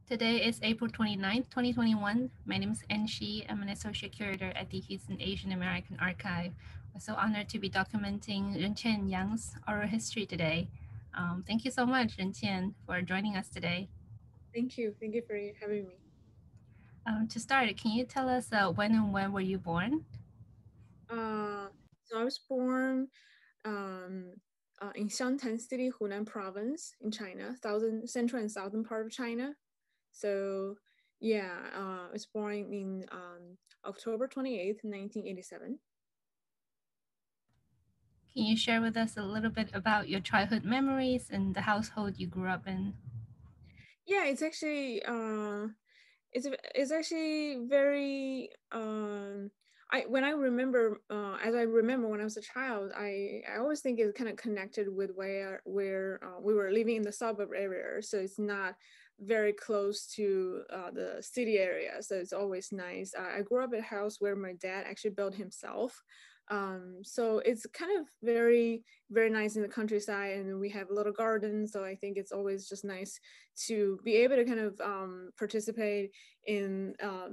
Today is April 29th, 2021. My name is Enshi. I'm an associate curator at the Houston Asian American Archive. We're so honored to be documenting Renqian Yang's oral history today. Thank you so much, Renqian, for joining us today. Thank you. Thank you for having me. To start, can you tell us when and when were you born? Uh, so I was born um, in Xiangtan City, Hunan Province in China, central and southern part of China. So yeah, I was born in October 28th, 1987. Can you share with us a little bit about your childhood memories and the household you grew up in? Yeah, it's actually very I when I remember as I remember when I was a child, I always think it's kind of connected with where we were living in the suburb area, so it's not very close to the city area, so it's always nice. I grew up at a house where my dad actually built himself, so it's kind of very nice in the countryside, and we have a little garden, so I think it's always just nice to be able to kind of participate in uh,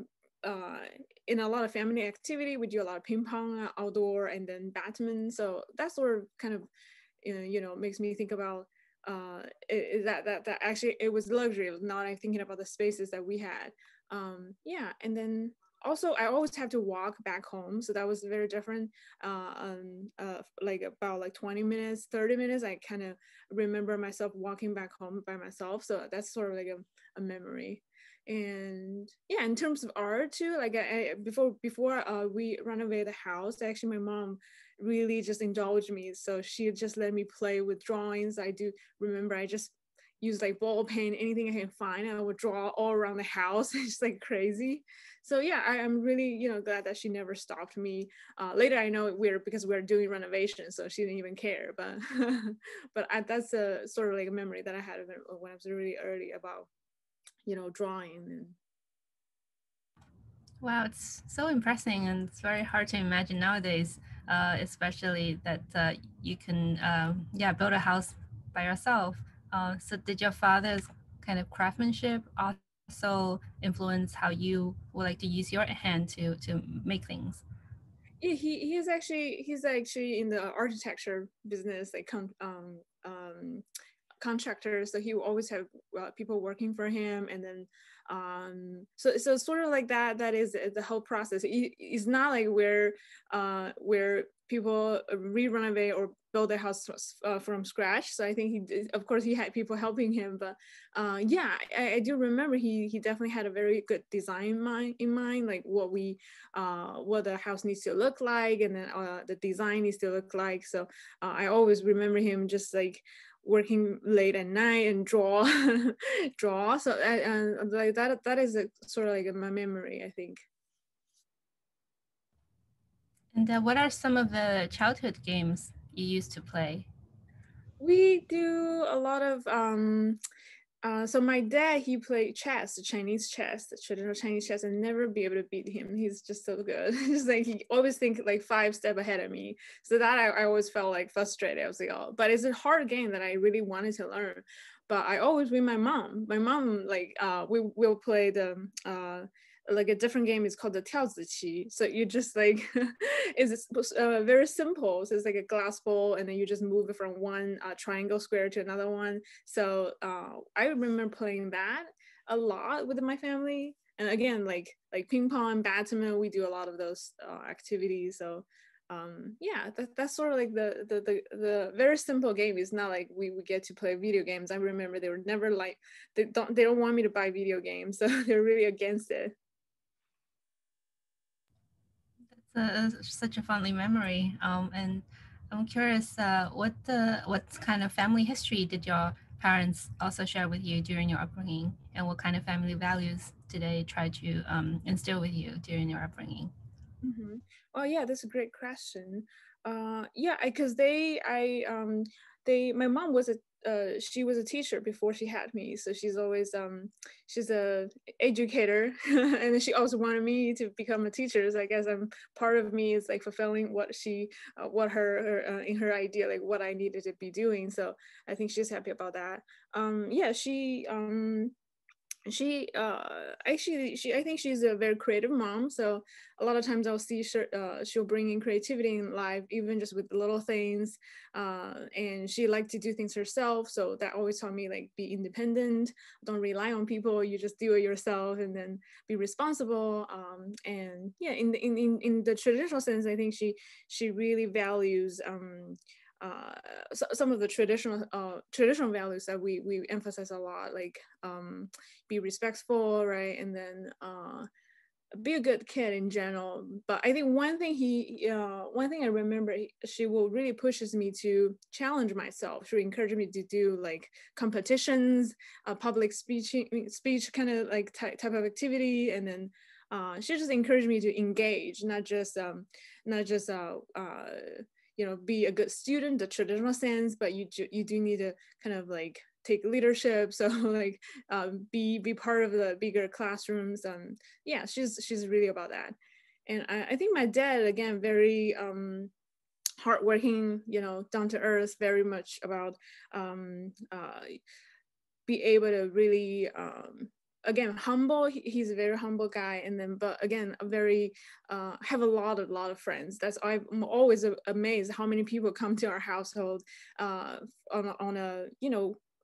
in a lot of family activity. We do a lot of ping pong outdoor and then badminton. So that sort of kind of makes me think about that actually it was luxury. It was not like thinking about the spaces that we had. Yeah, and then also I always have to walk back home, so that was very different. Like about like 20 minutes, 30 minutes. I kind of remember myself walking back home by myself, so that's sort of like a memory. And yeah, in terms of art too, like before we renovated the house, actually my mom really just indulged me, so she just let me play with drawings. I do remember I just use like ball paint, anything I can find. I would draw all around the house. It's like crazy. So yeah, I'm really glad that she never stopped me. Later I know we're because we're doing renovations, so she didn't even care. But that's a sort of like a memory that I had of it when I was really early about drawing and. Wow, it's so impressive, and it's very hard to imagine nowadays, especially that you can, yeah, build a house by yourself. So, did your father's kind of craftsmanship also influence how you would like to use your hand to make things? Yeah, he's actually in the architecture business, like contractor. So he will always have people working for him, and then so sort of like that is the whole process. It's not like where people re-renovate or build their house from scratch. So I think of course he had people helping him, but yeah, I do remember he definitely had a very good design in mind, like what the house needs to look like, and then the design needs to look like. So I always remember him just like working late at night and draw draw. So like that is sort of like my memory, I think. And what are some of the childhood games you used to play? We do a lot of so my dad, he played chess, the Chinese chess, the traditional Chinese chess, and never be able to beat him. He's just so good. He's like he always think like 5 step ahead of me. So that I always felt like frustrated. I was like, oh, but it's a hard game that I really wanted to learn. But I always with my mom. My mom like we will play the like a different game is called the 跳子棋. So you just like it's very simple. So it's like a glass bowl, and then you just move it from one triangle square to another one. So I remember playing that a lot with my family. And again, like ping pong, badminton, we do a lot of those activities. So yeah, that's sort of like the very simple game. It's not like we get to play video games. I remember they were never like they don't want me to buy video games, so they're really against it. Such a fondly memory. And I'm curious, what kind of family history did your parents also share with you during your upbringing, and what kind of family values did they try to instill with you during your upbringing? Mm-hmm. Oh yeah, that's a great question. Yeah, because my mom was a she was a teacher before she had me, so she's always she's a educator, and she also wanted me to become a teacher. So I guess I'm part of me is like fulfilling what her in her idea, like what I needed to be doing. So I think she's happy about that. Yeah, she she actually she I think she's a very creative mom, so a lot of times I'll see she'll bring in creativity in life, even just with little things, and she liked to do things herself, so that always taught me like be independent, don't rely on people, you just do it yourself, and then be responsible. And yeah, in the traditional sense, I think she really values uh, some of the traditional values that we emphasize a lot, like be respectful, right? And then be a good kid in general. But I think one thing I remember, she will really pushes me to challenge myself. She encouraged me to do like competitions, public speech kind of like type of activity, and then she just encouraged me to engage, not just be a good student, the traditional sense, but you do need to kind of like take leadership. So like be part of the bigger classrooms. Yeah, she's really about that. And I think my dad, again, very hardworking, down to earth, very much about be able to really again humble. He's a very humble guy, and then but again a very have a lot of friends. That's I'm always amazed how many people come to our household on a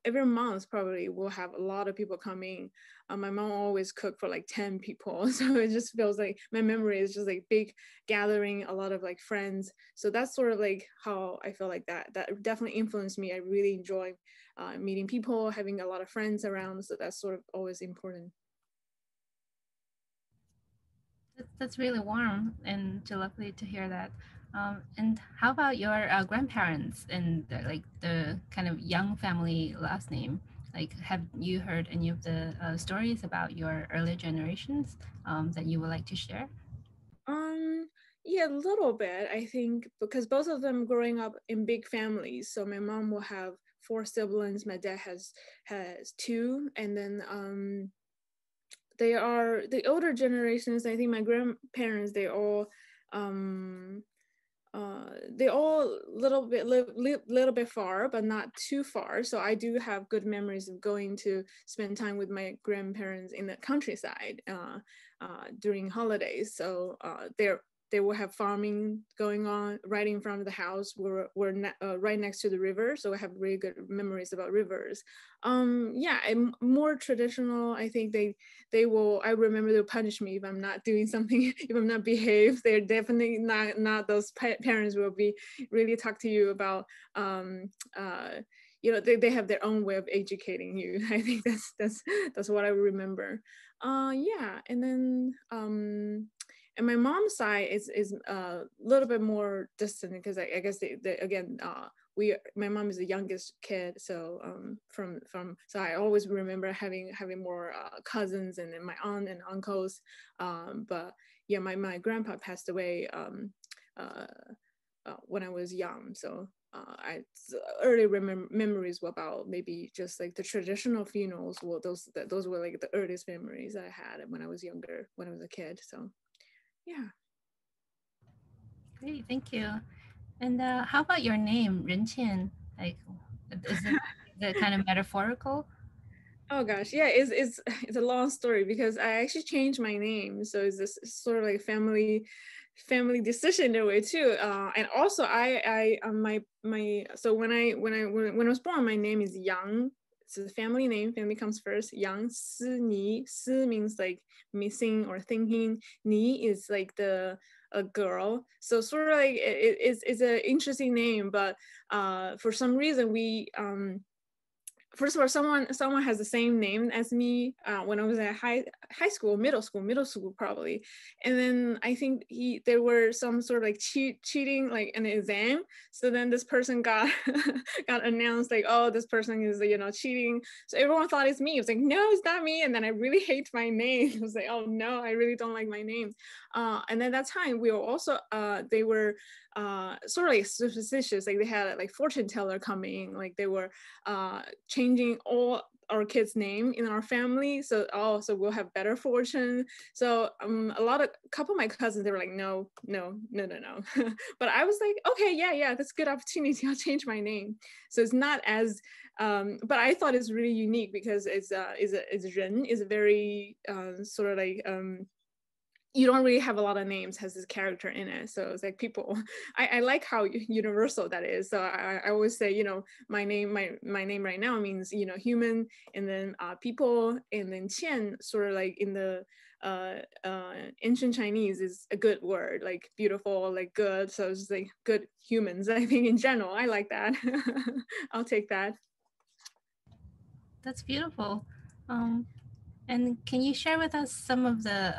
every month. Probably we'll have a lot of people coming. My mom always cook for like 10 people, so it just feels like my memory is just like big gathering, a lot of like friends. So that's sort of like how I feel like that definitely influenced me. I really enjoy meeting people, having a lot of friends around. So that's sort of always important. That's really warm and lovely to hear that. And how about your grandparents and like the kind of young family last name? Like, have you heard any of the stories about your earlier generations that you would like to share? Um, yeah, a little bit, I think, because both of them growing up in big families. So my mom will have four siblings, my dad has two, and then they are the older generations. I think my grandparents, um they all little bit far, but not too far. So I do have good memories of going to spend time with my grandparents in the countryside during holidays. So they will have farming going on right in front of the house. Right next to the river, so I have really good memories about rivers. Yeah, and more traditional. I think they will. I remember they'll punish me if I'm not doing something, if I'm not behave. They're definitely not those parents will be really talk to you about they have their own way of educating you. I think that's what I remember. Yeah, and then and my mom's side is a little bit more distant, because I guess they again my mom is the youngest kid, so from so I always remember having more cousins, and then my aunt and uncles. But yeah, my grandpa passed away uh, when I was young. So I early memories were about maybe just like the traditional funerals. Well, those were like the earliest memories I had when I was younger, when I was a kid. So yeah. Great, thank you. And how about your name, Renqian? Like, is it kind of metaphorical? Oh gosh, yeah, it's a long story, because I actually changed my name, so it's this sort of like family decision in a way too. And also my so when I was born, my name is Yang. It's a family name. Family comes first. Yang Si Ni. Si means like missing or thinking. Ni is like the a girl. So sort of like it's an interesting name, but for some reason we first of all, someone has the same name as me when I was at high school, middle school probably, and then I think there were some sort of like cheating like an exam. So then this person got got announced like, oh, this person is cheating. So everyone thought it's me. It was like, no, it's not me. And then I really hate my name. I was like, oh no, I really don't like my name. And then that time we were also they were sort of like superstitious. Like they had like fortune teller coming. Like they were changing our kid's name in our family, so also we'll have better fortune. So a couple of my cousins, they were like, no, no, no, no, no. But I was like, okay, yeah, that's a good opportunity. I'll change my name. So it's not as but I thought it's really unique because it's Ren is a very sort of like you don't really have a lot of names has this character in it, so it's like people I like how universal that is. So I always say, you know, my name right now means, you know, human, and then people, and then qian sort of like in the ancient Chinese is a good word, like beautiful, like good. So it's just like good humans. I think in general I like that. I'll take that. That's beautiful. Um, and can you share with us some of the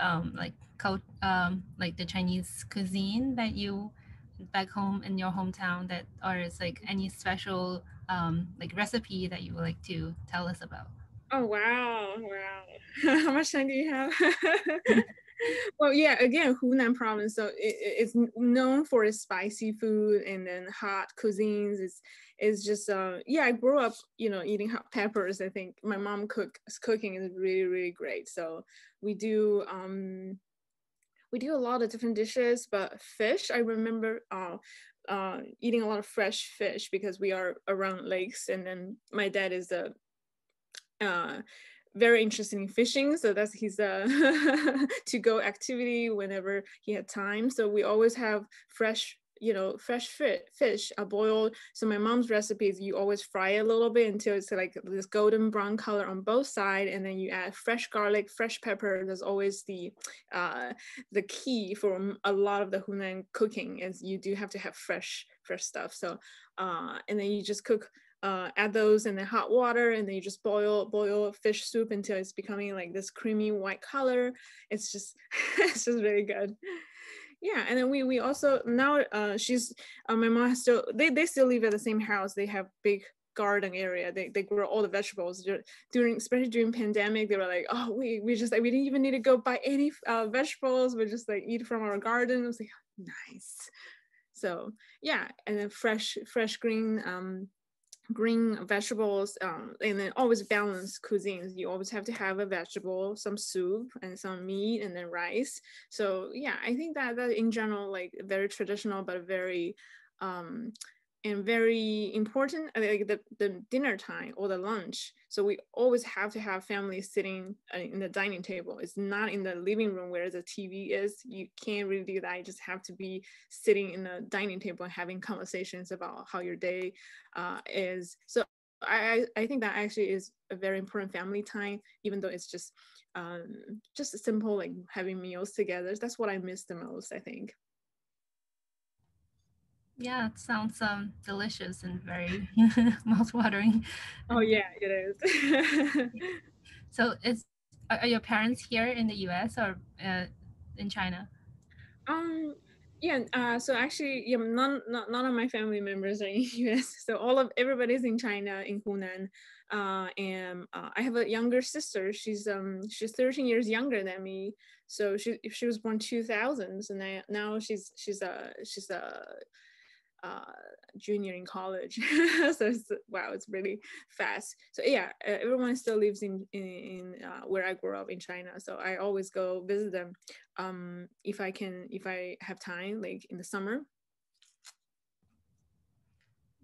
like the Chinese cuisine that you back home in your hometown, that, or is like any special like recipe that you would like to tell us about? Oh wow, how much time do you have? Well, yeah, again, Hunan province, so it's known for its spicy food and then hot cuisines. It's just yeah, I grew up, you know, eating hot peppers. I think my mom cooking is really, really great. So we do a lot of different dishes, but fish, I remember eating a lot of fresh fish because we are around lakes, and then my dad is a very interested in fishing, so that's his to go activity whenever he had time. So we always have fresh, you know, fish boiled. So my mom's recipes, you always fry it a little bit until it's like this golden brown color on both sides, and then you add fresh garlic, fresh pepper. That's always the key for a lot of the Hunan cooking, is you do have to have fresh stuff. So and then you just cook, add those in the hot water, and then you just boil fish soup until it's becoming like this creamy white color. It's just it's just really good. Yeah, and then we also now she's my mom has still, they still live at the same house. They have big garden area. They grow all the vegetables during, especially during pandemic. They were like, oh, we just like, we didn't even need to go buy any vegetables. We just like eat from our garden. I was like, nice. So yeah, and then fresh green vegetables, and then always balanced cuisines. You always have to have a vegetable, some soup, and some meat, and then rice. So yeah, I think that in general, like very traditional, but very and very important, like the dinner time or the lunch. So we always have to have families sitting in the dining table. It's not in the living room where the TV is. You can't really do that. You just have to be sitting in the dining table and having conversations about how your day is. So I think that actually is a very important family time, even though it's just a simple like having meals together. That's what I miss the most, I think. Yeah, it sounds delicious and very mouth-watering. Oh yeah, it is. So are your parents here in the US or in China? Um, yeah, so actually, yeah, none of my family members are in US. So everybody's in China, in Hunan. And I have a younger sister. She's 13 years younger than me. So she was born 2000s, and now she's a uh, junior in college. So wow, it's really fast. So yeah, everyone still lives in where I grew up in China. So I always go visit them if I have time, like in the summer.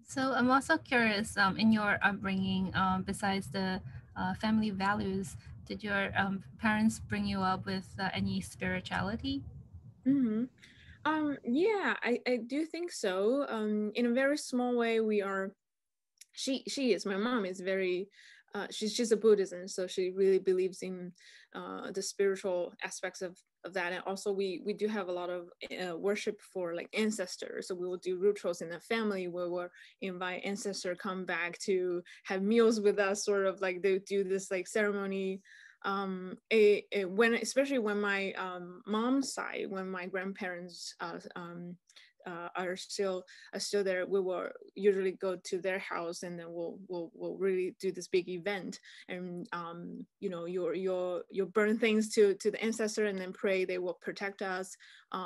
So I'm also curious, in your upbringing, besides the family values, did your parents bring you up with any spirituality? Mm-hmm. Yeah, I do think so. In a very small way, we are. She is, my mom is very. She's a Buddhism, so she really believes in the spiritual aspects of that, and also we do have a lot of worship for like ancestors. So we will do rituals in the family where we'll invite ancestor come back to have meals with us, sort of like they do this like ceremony when, especially when my mom's side, when my grandparents are still there, we will usually go to their house, and then we'll really do this big event, and you know, you burn things to the ancestor, and then pray they will protect us.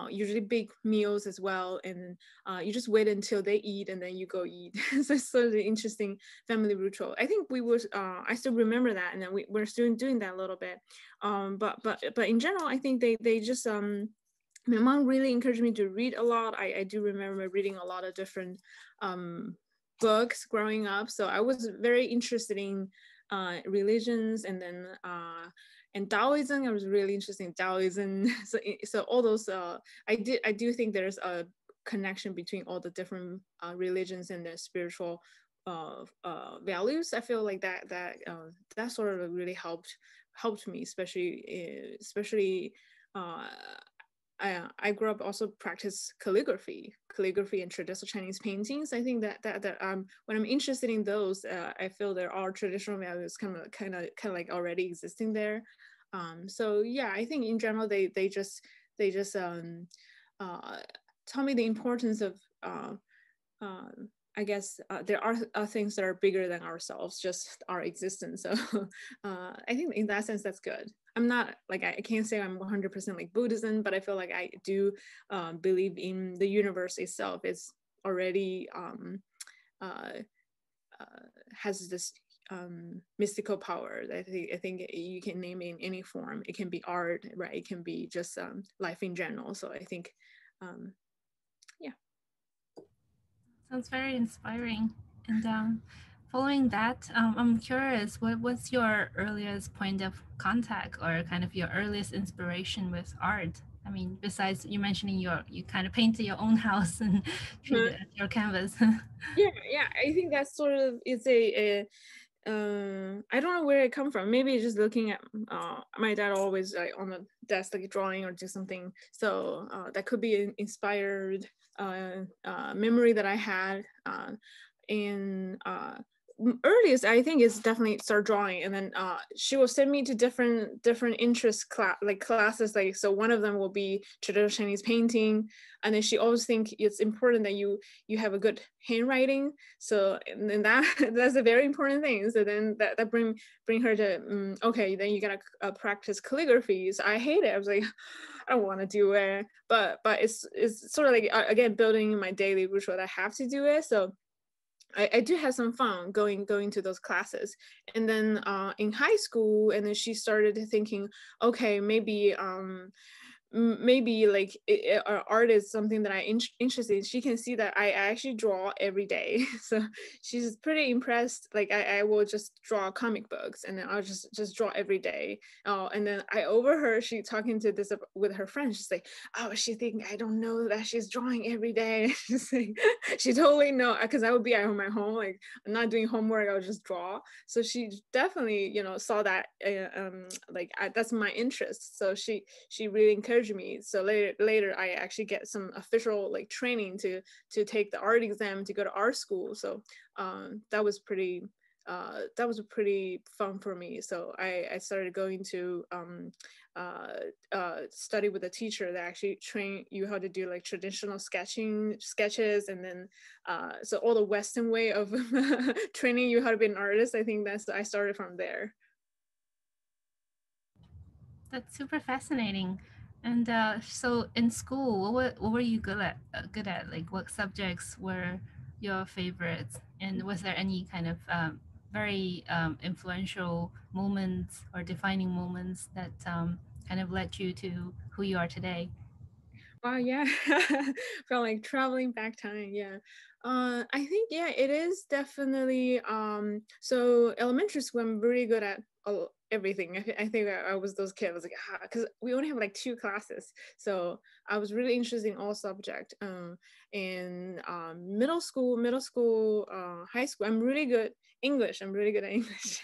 Usually big meals as well, and you just wait until they eat, and then you go eat. So it's sort of an interesting family ritual. I think we was I still remember that, and then we're still doing that a little bit. But in general, I think they just my mom really encouraged me to read a lot. I do remember reading a lot of different books growing up. So I was very interested in religions, and then and Taoism. I was really interested in Taoism. So all those I do think there's a connection between all the different religions and the spiritual values. I feel like that sort of really helped me, especially I grew up also practice calligraphy and traditional Chinese paintings. I think that when I'm interested in those, I feel there are traditional values kind of like already existing there. So yeah, I think in general they just tell me the importance of I guess there are things that are bigger than ourselves, just our existence. So I think in that sense, that's good. I'm not like, I can't say I'm 100% like Buddhism, but I feel like I do believe in the universe itself. It's already has this mystical power. I think you can name it in any form. It can be art, right? It can be just life in general. So I think, yeah. Sounds very inspiring. And following that, I'm curious, what was your earliest point of contact or kind of your earliest inspiration with art? I mean, besides you mentioning you kind of painted your own house and treat it as your canvas. Yeah, I think that sort of is a I don't know where it come from. Maybe just looking at my dad always like on the desk like drawing or do something. So that could be an inspired memory that I had. And earliest I think is definitely start drawing, and then she will send me to different interest classes. Like, so one of them will be traditional Chinese painting, and then she always think it's important that you have a good handwriting. So and then that's a very important thing. So then that bring her to okay, then you gotta practice calligraphy. So I hate it. I was like, I don't want to do it, but it's sort of like again building my daily ritual that I have to do it. So I do have some fun going to those classes. And then in high school, and then she started thinking, okay, maybe like art is something that interested in. She can see that I actually draw every day. So she's pretty impressed. Like I will just draw comic books, and then I'll just draw every day. And then I overheard she talking to this with her friend. She's like, oh, she think I don't know that she's drawing every day. She's like, she totally know, because I would be at my home, like I'm not doing homework, I would just draw. So she definitely saw that that's my interest. So she really encouraged me. So later I actually get some official like training to take the art exam to go to art school. So that was pretty fun for me. So I started going to study with a teacher that actually train you how to do like traditional sketches, and then so all the Western way of training you how to be an artist. I think I started from there. That's super fascinating. And so in school, what were you good at? Like, what subjects were your favorites? And was there any kind of very influential moments or defining moments that kind of led you to who you are today? Wow, yeah. Felt like traveling back time, yeah. I think yeah, it is definitely so elementary school I'm really good at everything. I think I was those kids. I was like, because we only have like two classes. So I was really interested in all subject. In middle school, high school, I'm really good English. I'm really good at English.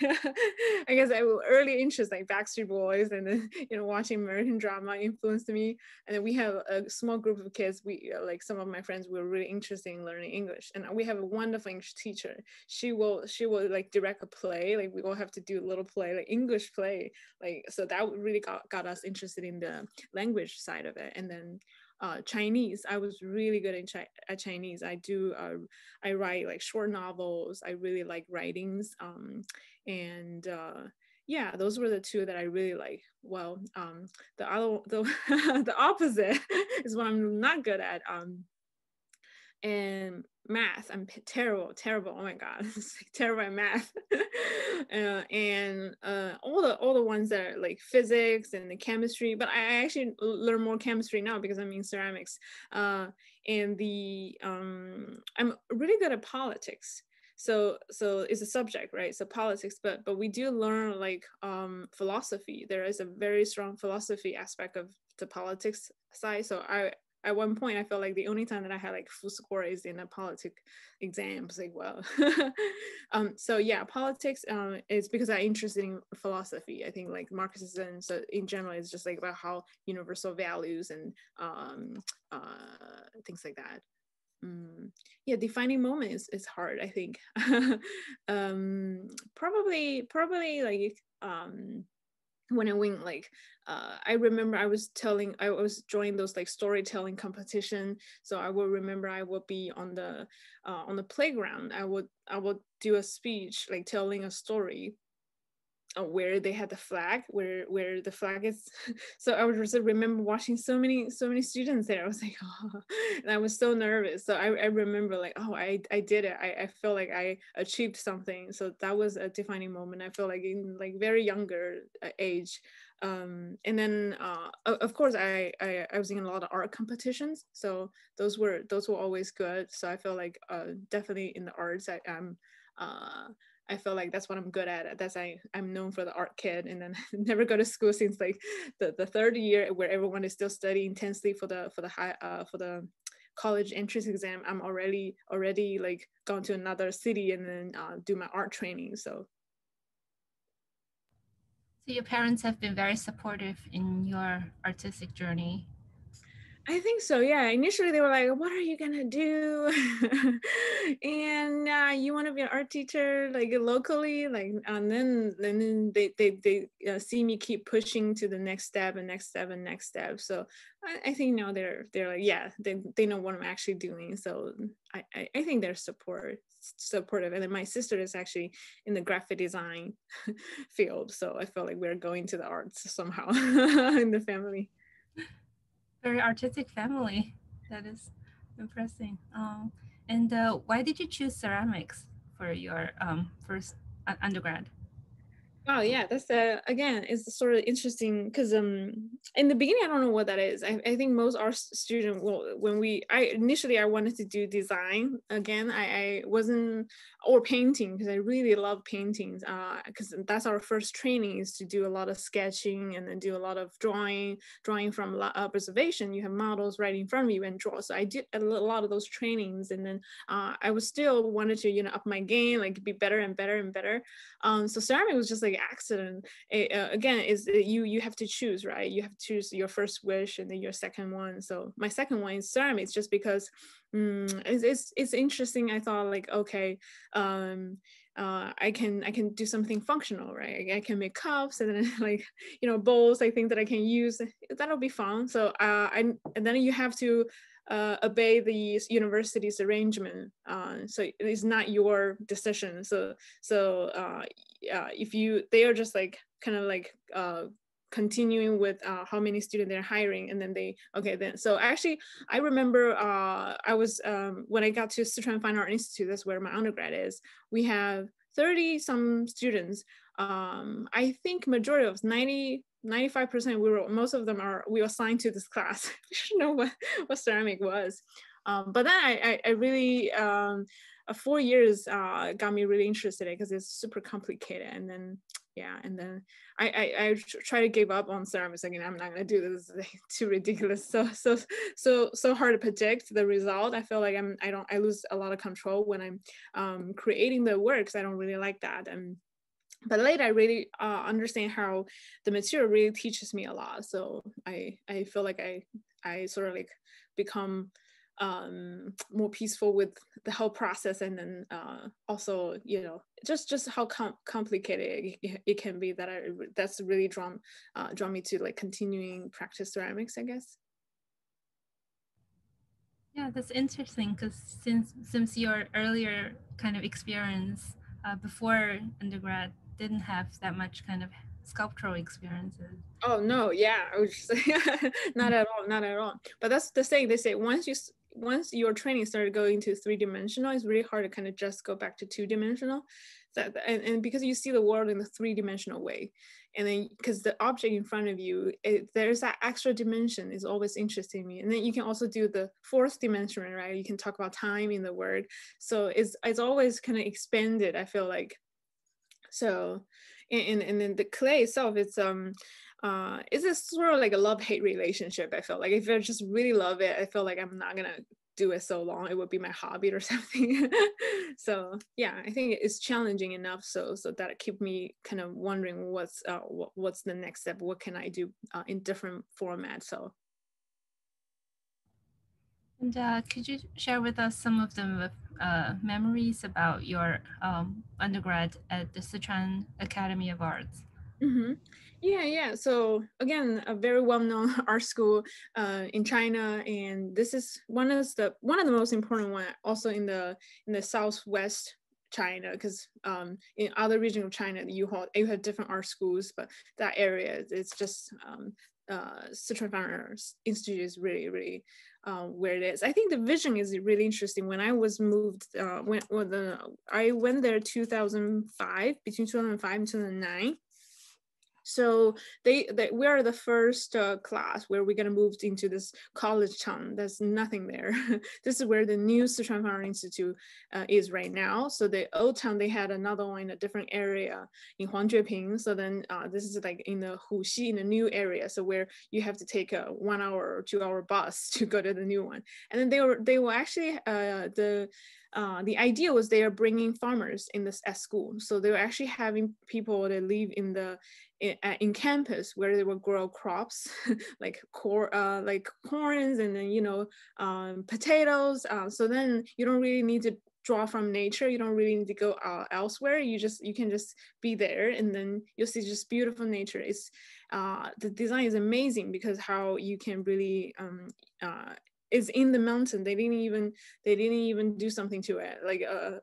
I guess I will early interest like Backstreet Boys, and then watching American drama influenced me. And then we have a small group of kids. We like some of my friends were really interested in learning English, and we have a wonderful English teacher. She will like direct a play. Like we all have to do a little play, like English play. Like so that really got us interested in the language side of it. And then Chinese. I was really good at Chinese. I write like short novels. I really like writings. And yeah, those were the two that I really like. Well, the other, the opposite is what I'm not good at. And math, I'm terrible. Oh my god, terrible at math. And all the ones that are like physics and the chemistry, but I actually learn more chemistry now because I'm in ceramics. And the I'm really good at politics. So it's a subject, right? So politics, but we do learn like philosophy. There is a very strong philosophy aspect of the politics side. So I at one point I felt like the only time that I had like full score is in a politic exam. I was like, well, so yeah, politics is because I'm interested in philosophy. I think like Marxism, so in general, it's just like about how universal values and things like that. Yeah, defining moment is hard, I think. Probably like when I went like I remember I was joining those like storytelling competition. So I will remember I would be on the playground. I would do a speech like telling a story where they had the flag, where the flag is. So I would just remember watching so many students there. I was like, oh, and I was so nervous. So I remember like, oh, I did it. I felt like I achieved something. So that was a defining moment. I felt like in like very younger age. And then of course I was in a lot of art competitions. So those were always good. So I felt like definitely in the arts I feel like that's what I'm good at. I'm known for the art kid, and then never go to school since like the third year where everyone is still studying intensely for the high for the college entrance exam. I'm already like gone to another city and then do my art training. So your parents have been very supportive in your artistic journey. I think so. Yeah. Initially, they were like, "What are you gonna do?" And you want to be an art teacher, like locally, like, and then they see me keep pushing to the next step and next step and next step. So I think now they're like, yeah, they know what I'm actually doing. So I think they're supportive. And then my sister is actually in the graphic design field, so I feel like we're going to the arts somehow in the family. Very artistic family. That is impressive. And why did you choose ceramics for your first undergrad? Oh yeah, that's again, it's sort of interesting because in the beginning I don't know what that is. I think most art student will when I initially I wanted to do design again. I wasn't or painting because I really love paintings because that's our first training is to do a lot of sketching and then do a lot of drawing from observation. You have models right in front of you and draw. So I did a lot of those trainings and then I was still wanted to up my game, like be better and better and better. So ceramic was just like accident. Again, is you have to choose, right? You have to choose your first wish and then your second one. So my second one is ceramics, just because it's interesting. I thought like, okay, I can do something functional, right? I can make cups and then like bowls. I think that I can use. That'll be fun. So and then you have to obey the university's arrangement. So it's not your decision. So if they are just like kind of like continuing with how many students they're hiring, and then then so actually I remember I was when I got to Sichuan Fine Art Institute, that's where my undergrad is, we have 30 some students. I think majority of 95% most of them we were assigned to this class. We should know what ceramic was. But then I really 4 years got me really interested in it because it's super complicated. And then and then I try to give up on ceramics again. I'm not gonna do this. It's too ridiculous. So hard to predict the result. I feel like I lose a lot of control when I'm creating the works. I don't really like that. But later I really understand how the material really teaches me a lot. So I feel like I sort of like become more peaceful with the whole process, and then also just how complicated it can be, that's really drawn me to like continuing practice ceramics, I guess. Yeah, that's interesting because since your earlier kind of experience before undergrad didn't have that much kind of sculptural experiences. Oh no, yeah, I would just say not at all, not at all. But that's the thing. They say once your training started going to 3-dimensional, it's really hard to kind of just go back to 2-dimensional. And because you see the world in the 3-dimensional way, and then because the object in front of you, there's that extra dimension is always interesting me. And then you can also do the 4th dimension, right? You can talk about time in the word, so it's always kind of expanded, I feel like. So and then the clay itself, it's a sort of like a love-hate relationship. I feel like if I just really love it, I feel like I'm not gonna do it so long. It would be my hobby or something. So yeah, I think it's challenging enough so that it keep me kind of wondering what's the next step, what can I do in different formats. So And could you share with us some of the memories about your undergrad at the Sichuan Academy of Arts? mm-hmm. Yeah. So again, a very well-known art school in China, and this is one of the most important one, also in the southwest China, because in other regions of China you have different art schools, but that area it's just Sichuan Fine Arts Institute is really where it is. I think the vision is really interesting. When I was moved, I went there 2005, between 2005 and 2009. So we are the first class where we're gonna move into this college town. There's nothing there. This is where the new Sichuan Fine Art Institute is right now. So the old town, they had another one in a different area in Huangjueping. So then this is like in the Huxi, in a new area. So where you have to take a 1 hour or 2 hour bus to go to the new one. And then they were actually the idea was they are bringing farmers in this at school. So they were actually having people that live in campus where they will grow crops like corns and then potatoes. So then you don't really need to draw from nature. You don't really need to go elsewhere. You can just be there, and then you'll see just beautiful nature. It's the design is amazing because how you can really is in the mountain. They didn't even do something to it.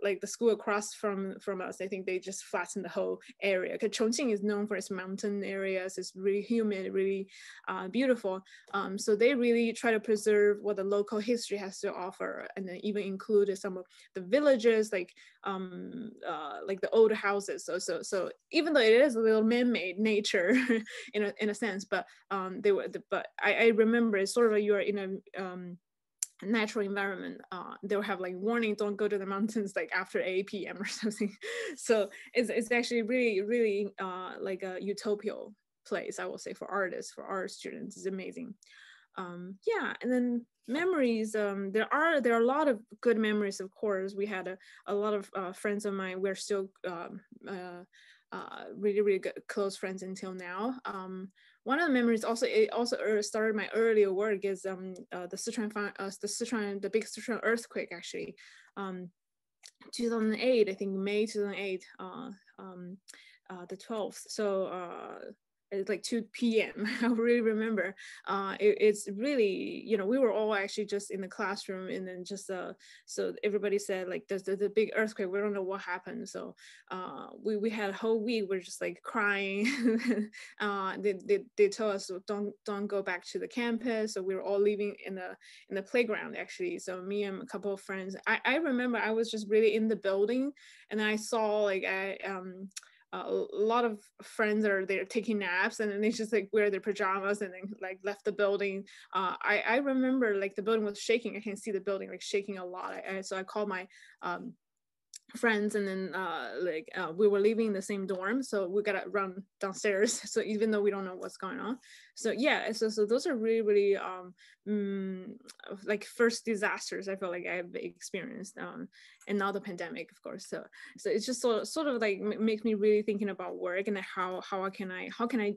Like the school across from us, I think they just flattened the whole area. Because Chongqing is known for its mountain areas. It's really humid, really beautiful. So they really try to preserve what the local history has to offer, and then even included some of the villages, like the old houses. So even though it is a little man-made nature in a sense, but I remember it's sort of you are in a natural environment. They'll have like warning, don't go to the mountains like after 8 p.m. or something. So it's actually really like a utopial place, I will say, for artists, for art students. It's amazing. Yeah, and then memories, there are a lot of good memories. Of course, we had a lot of friends of mine. We're still really good, close friends until now. One of the memories also, it also started my earlier work is the big Sichuan earthquake, actually. 2008, I think May 2008, the 12th. So it's like 2 p.m. I really remember. It's really, we were all actually just in the classroom, and then just so everybody said like there's the big earthquake. We don't know what happened. So we had a whole week. We're just like crying. They told us don't go back to the campus. So we were all living in the playground, actually. So me and a couple of friends. I remember I was just really in the building, and I saw like a lot of friends are there taking naps, and then they just like wear their pajamas and then like left the building. I remember like the building was shaking. I can see the building like shaking a lot. So I called my friends, and then we were living in the same dorm, so we gotta run downstairs. So even though we don't know what's going on, so yeah, so those are really like first disasters I feel like I've experienced, and now the pandemic, of course. So it's just sort of like makes me really thinking about work, and how can I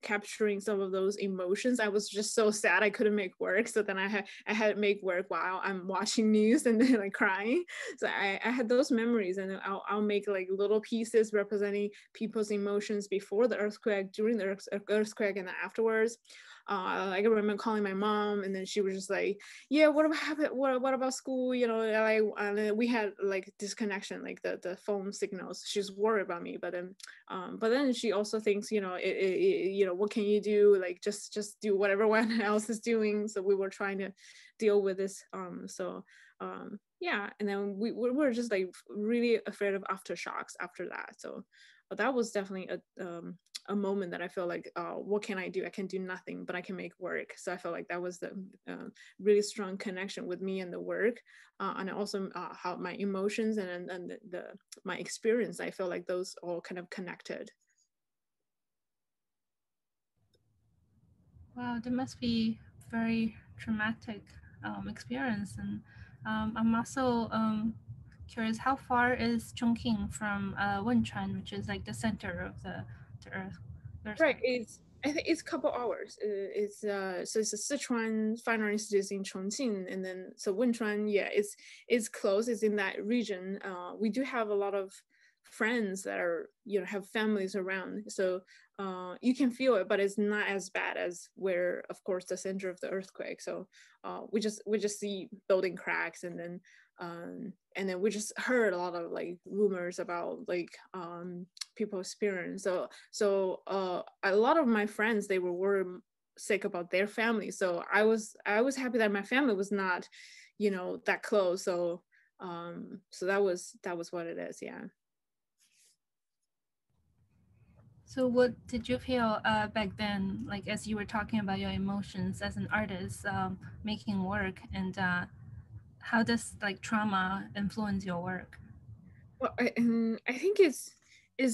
capturing some of those emotions. I was just so sad I couldn't make work, so then I had to make work while I'm watching news and then like crying. So I had those memories, and I'll make like little pieces representing people's emotions before the earthquake, during the earthquake, and afterwards. Like I remember calling my mom, and then she was just like, yeah, what about school, like, and then we had like disconnection, like the phone signals. She's worried about me, but then she also thinks, what can you do, like just do what everyone else is doing. So we were trying to deal with this, yeah, and then we were just like really afraid of aftershocks after that. So that was definitely a moment that I feel like, what can I do? I can do nothing, but I can make work. So I felt like that was the really strong connection with me and the work, and also how my emotions and my experience. I feel like those all kind of connected. Wow, that must be very traumatic experience. And I'm also curious, how far is Chongqing from Wenchuan, which is like the center of the Right. earthquake? I think it's a couple hours. So it's a Sichuan Fine Art Institute in Chongqing, and then so Wenchuan, yeah, it's close. It's in that region. We do have a lot of friends that are, have families around, so you can feel it, but it's not as bad as where, of course, the center of the earthquake. So we just see building cracks, and then we just heard a lot of like rumors about like people experience. So a lot of my friends, they were worried sick about their family. So I was happy that my family was not, that close. So that was what it is. Yeah. So what did you feel back then, like as you were talking about your emotions as an artist, making work, and how does like trauma influence your work? Well, I think is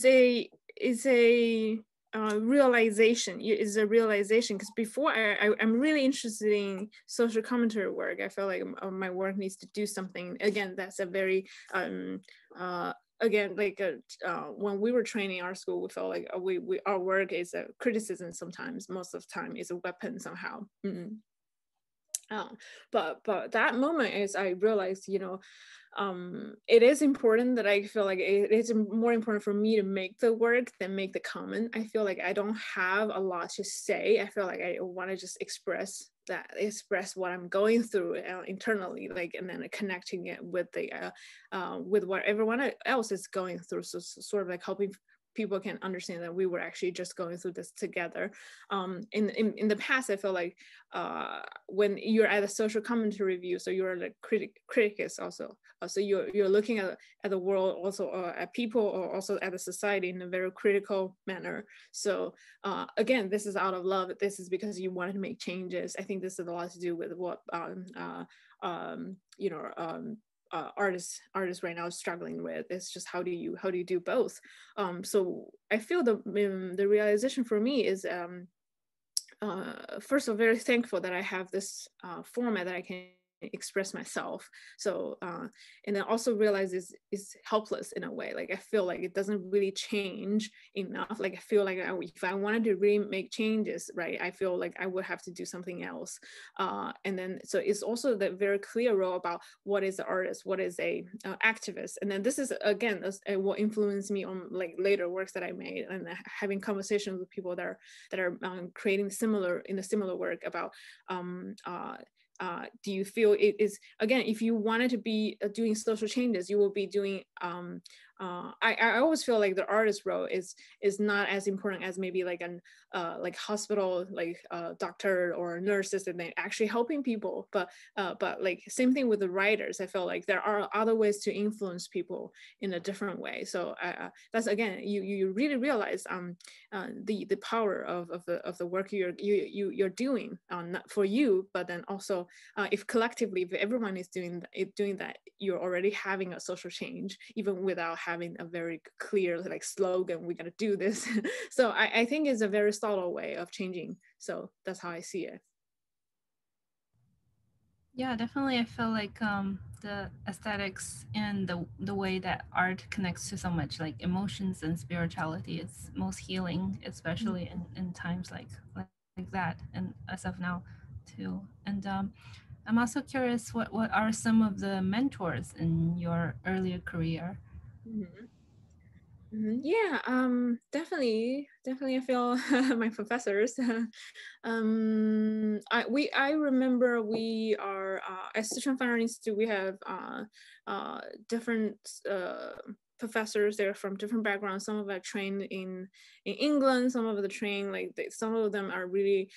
a is a realization. Is a realization, because before I'm really interested in social commentary work. I feel like my work needs to do something. Again, that's a very again, like when we were training our school, we felt like we our work is a criticism. Sometimes, most of the time, is a weapon somehow. Uh, but that moment is I realized, it is important that I feel like it's more important for me to make the work than make the comment. I feel like I don't have a lot to say. I feel like I want to just express what I'm going through internally, like, and then connecting it with the with what everyone else is going through. So sort of like helping people can understand that we were actually just going through this together. In the past, I feel like when you're at a social commentary review, so you're like critic is also, so you're looking at the world, also at people, or also at the society in a very critical manner. So again, this is out of love. This is because you wanted to make changes. I think this has a lot to do with what artists right now are struggling with. It's just how do you do both. So I feel the realization for me is, first of all, very thankful that I have this format that I can express myself. So and then also realize is helpless in a way. Like I feel like it doesn't really change enough. Like I feel like if I wanted to really make changes, right, I feel like I would have to do something else. And then so it's also the very clear role about what is the artist, what is a activist. And then this is again what influenced me on like later works that I made, and having conversations with people that are creating similar work about do you feel it is, again, if you wanted to be doing social changes, you will be doing I always feel like the artist role is not as important as maybe like an like hospital, like doctor or nurses, and they actually helping people. But like same thing with the writers. I feel like there are other ways to influence people in a different way. So that's again, you really realize the power of the work you're doing, not for you, but then also if collectively, if everyone is doing that, you're already having a social change, even without having a very clear like slogan, we're gonna do this. So I think it's a very subtle way of changing. So that's how I see it. Yeah, definitely. I feel like the aesthetics and the way that art connects to so much like emotions and spirituality is most healing, especially in times like that, and as of now, too. And I'm also curious, what are some of the mentors in your earlier career? Mhm. Yeah, definitely. I feel my professors. I remember we are at Sichuan Fine Art Institute. We have different professors. They're from different backgrounds. Some of them are trained in England. Some of them trained some of them are really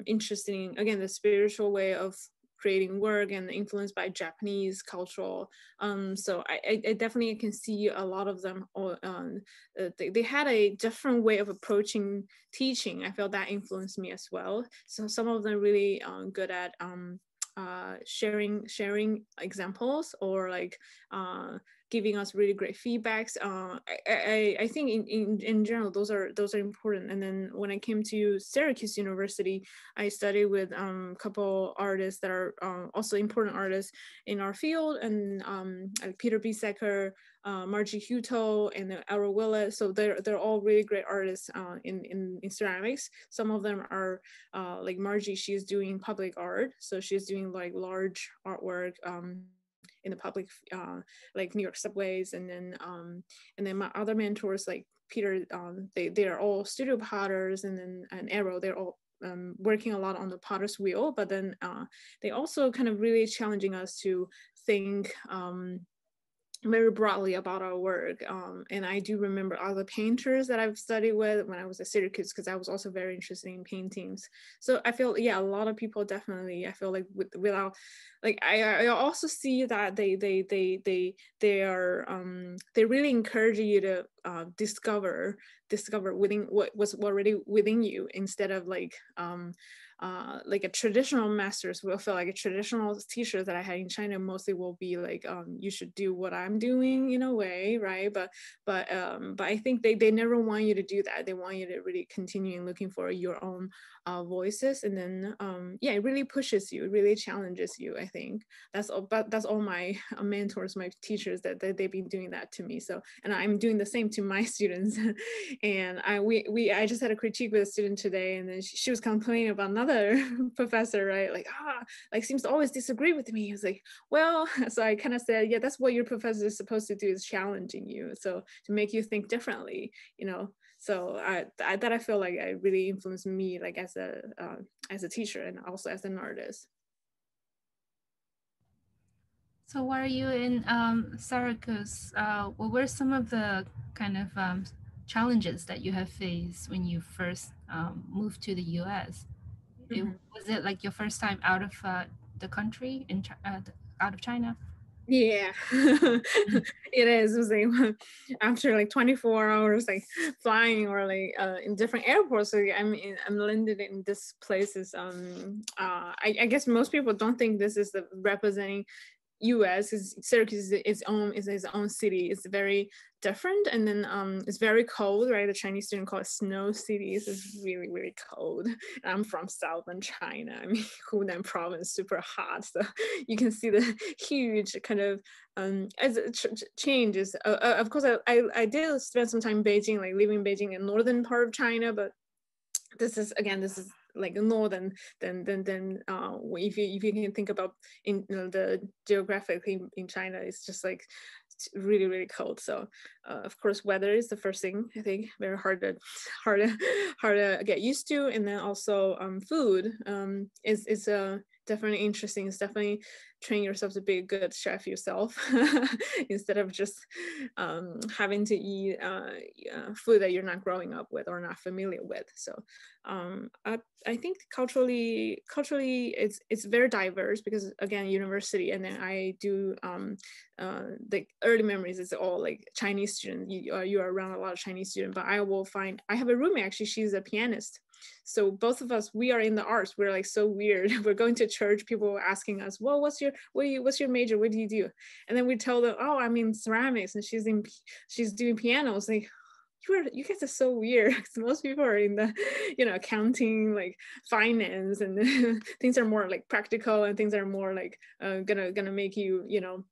interested in, again, the spiritual way of creating work and influenced by Japanese cultural. So I definitely can see a lot of them. They had a different way of approaching teaching. I felt that influenced me as well. So some of them really good at sharing examples, or like giving us really great feedbacks. I think in general those are important. And then when I came to Syracuse University, I studied with a couple artists that are also important artists in our field, and like Peter Biesecker, Margie Huto, and Elra Willett. So they're all really great artists in ceramics. Some of them are like Margie. She's doing public art, so she's doing like large artwork in the public, like New York subways. And then my other mentors like Peter, they are all studio potters, and Arrow, they're all working a lot on the potter's wheel. But then they also kind of really challenging us to think very broadly about our work. And I do remember other painters that I've studied with when I was at Syracuse, because I was also very interested in paintings. So I feel, yeah, a lot of people definitely, I feel like without, like, I also see that they are, they really encourage you to discover within what was already within you, instead of like a traditional masters will feel like a traditional teacher that I had in China mostly will be like, you should do what I'm doing in a way, right? But I think they never want you to do that. They want you to really continue looking for your own voices. And then yeah, it really pushes you, it really challenges you. I think that's all my mentors, my teachers, that they've been doing that to me. So, and I'm doing the same to my students. And I just had a critique with a student today, and then she was complaining about another professor, right? Like seems to always disagree with me. I was like, well, so I kind of said, yeah, that's what your professor is supposed to do, is challenging you, so to make you think differently, you know. So I feel like it really influenced me, like as a teacher and also as an artist. So while you in Syracuse, what were some of the kind of challenges that you have faced when you first moved to the US? Mhm. Was it like your first time out of the country, out of China? Yeah, it is. It was like after like 24 hours, like flying, or like in different airports. So I'm landed in this places. I guess most people don't think this is the representing US. Is Syracuse is its own city. It's very different. And then it's very cold, right? The Chinese student call it snow cities. It's really, really cold. And I'm from southern China. I mean, Hunan province, super hot. So you can see the huge kind of as it changes. Of course, I did spend some time in Beijing, like living in Beijing in northern part of China, but this is like northern than if you can think about in, you know, the geographically in China, it's just like really, really cold. So of course weather is the first thing, I think, very hard to hard to get used to. And then also food is definitely interesting. It's definitely train yourself to be a good chef yourself instead of just having to eat food that you're not growing up with or not familiar with. So I think culturally it's very diverse, because again, university, and then I do the early memories is all like Chinese students. You are around a lot of Chinese students, but I have a roommate, actually, she's a pianist. So both of us, we are in the arts. We're like so weird. We're going to church, people were asking us, well, what's your major, what do you do? And then we tell them, oh, I'm in ceramics, and she's doing pianos. Like, you guys are so weird, because most people are in the, you know, accounting, like finance, and things are more like practical, and things are more like gonna make you, you know,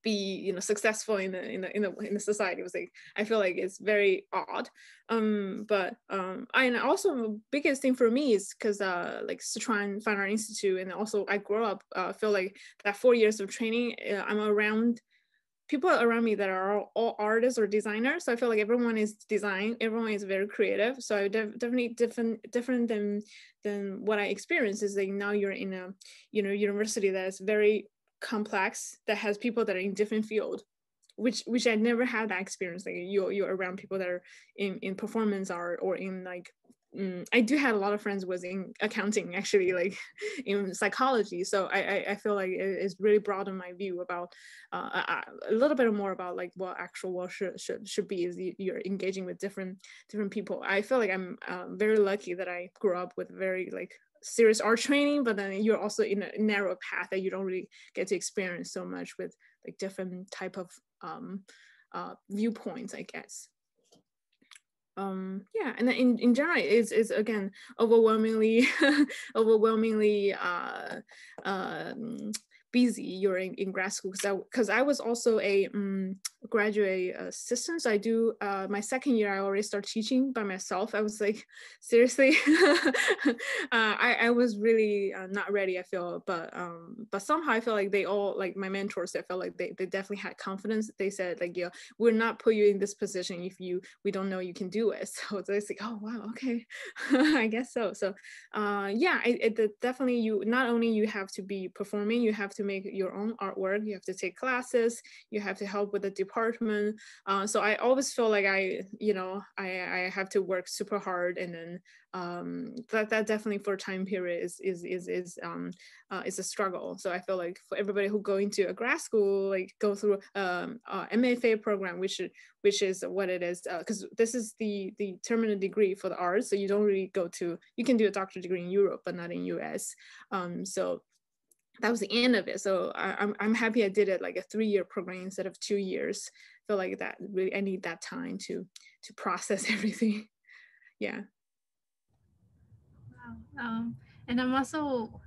be, you know, successful in the society. It was like, I feel like it's very odd. But and also the biggest thing for me is because like Sichuan Fine Art Institute, and also I grew up feel like that 4 years of training, I'm around people around me that are all artists or designers. So I feel like everyone is design, everyone is very creative. So I definitely different than what I experienced is like now you're in a university that is very complex, that has people that are in different field, which I never had that experience. Like you're around people that are in performance art or in like I do have a lot of friends was in accounting actually, like in psychology. So I feel like it's really broadened my view about a little bit more about like what actual work should be is you're engaging with different people. I feel like I'm very lucky that I grew up with very like serious art training, but then you're also in a narrow path that you don't really get to experience so much with like different type of viewpoints, I guess. Yeah, and then in general is again overwhelmingly overwhelmingly busy. You're in grad school because I was also a graduate assistant. So I do my second year I already started teaching by myself. I was like seriously I was really not ready, I feel, but somehow I feel like they all, like my mentors, I felt like they definitely had confidence. They said like, yeah, we're not put you in this position if we don't know you can do it. So it's like, oh wow, okay. I guess so. So yeah, definitely you not only you have to be performing, you have to make your own artwork, you have to take classes, you have to help with the department. So I always feel like I have to work super hard, and then that definitely for time period is a struggle. So I feel like for everybody who go into a grad school, like go through MFA program, which is what it is, because this is the terminal degree for the arts. So you don't really you can do a doctorate degree in Europe, but not in US. So that was the end of it. So I'm happy I did it like a 3-year program instead of 2 years. I feel like that really I need that time to process everything. Yeah. Wow. And I'm also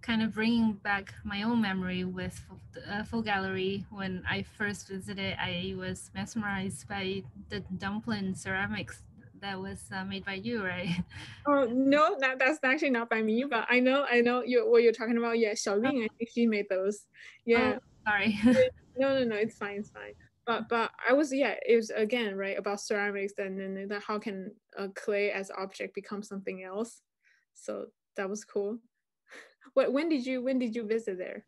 kind of bringing back my own memory with Full Gallery. When I first visited, I was mesmerized by the dumpling ceramics that was made by you, right? Oh no, that's actually not by me, but I know what you're talking about. Yeah, Oh, Xiaoying, I think she made those. oh, Yeah. sorry. No, it's fine, it's fine. But I was, yeah, it was again right about ceramics, and then that how can a clay as object become something else. So that was cool. When did you visit there?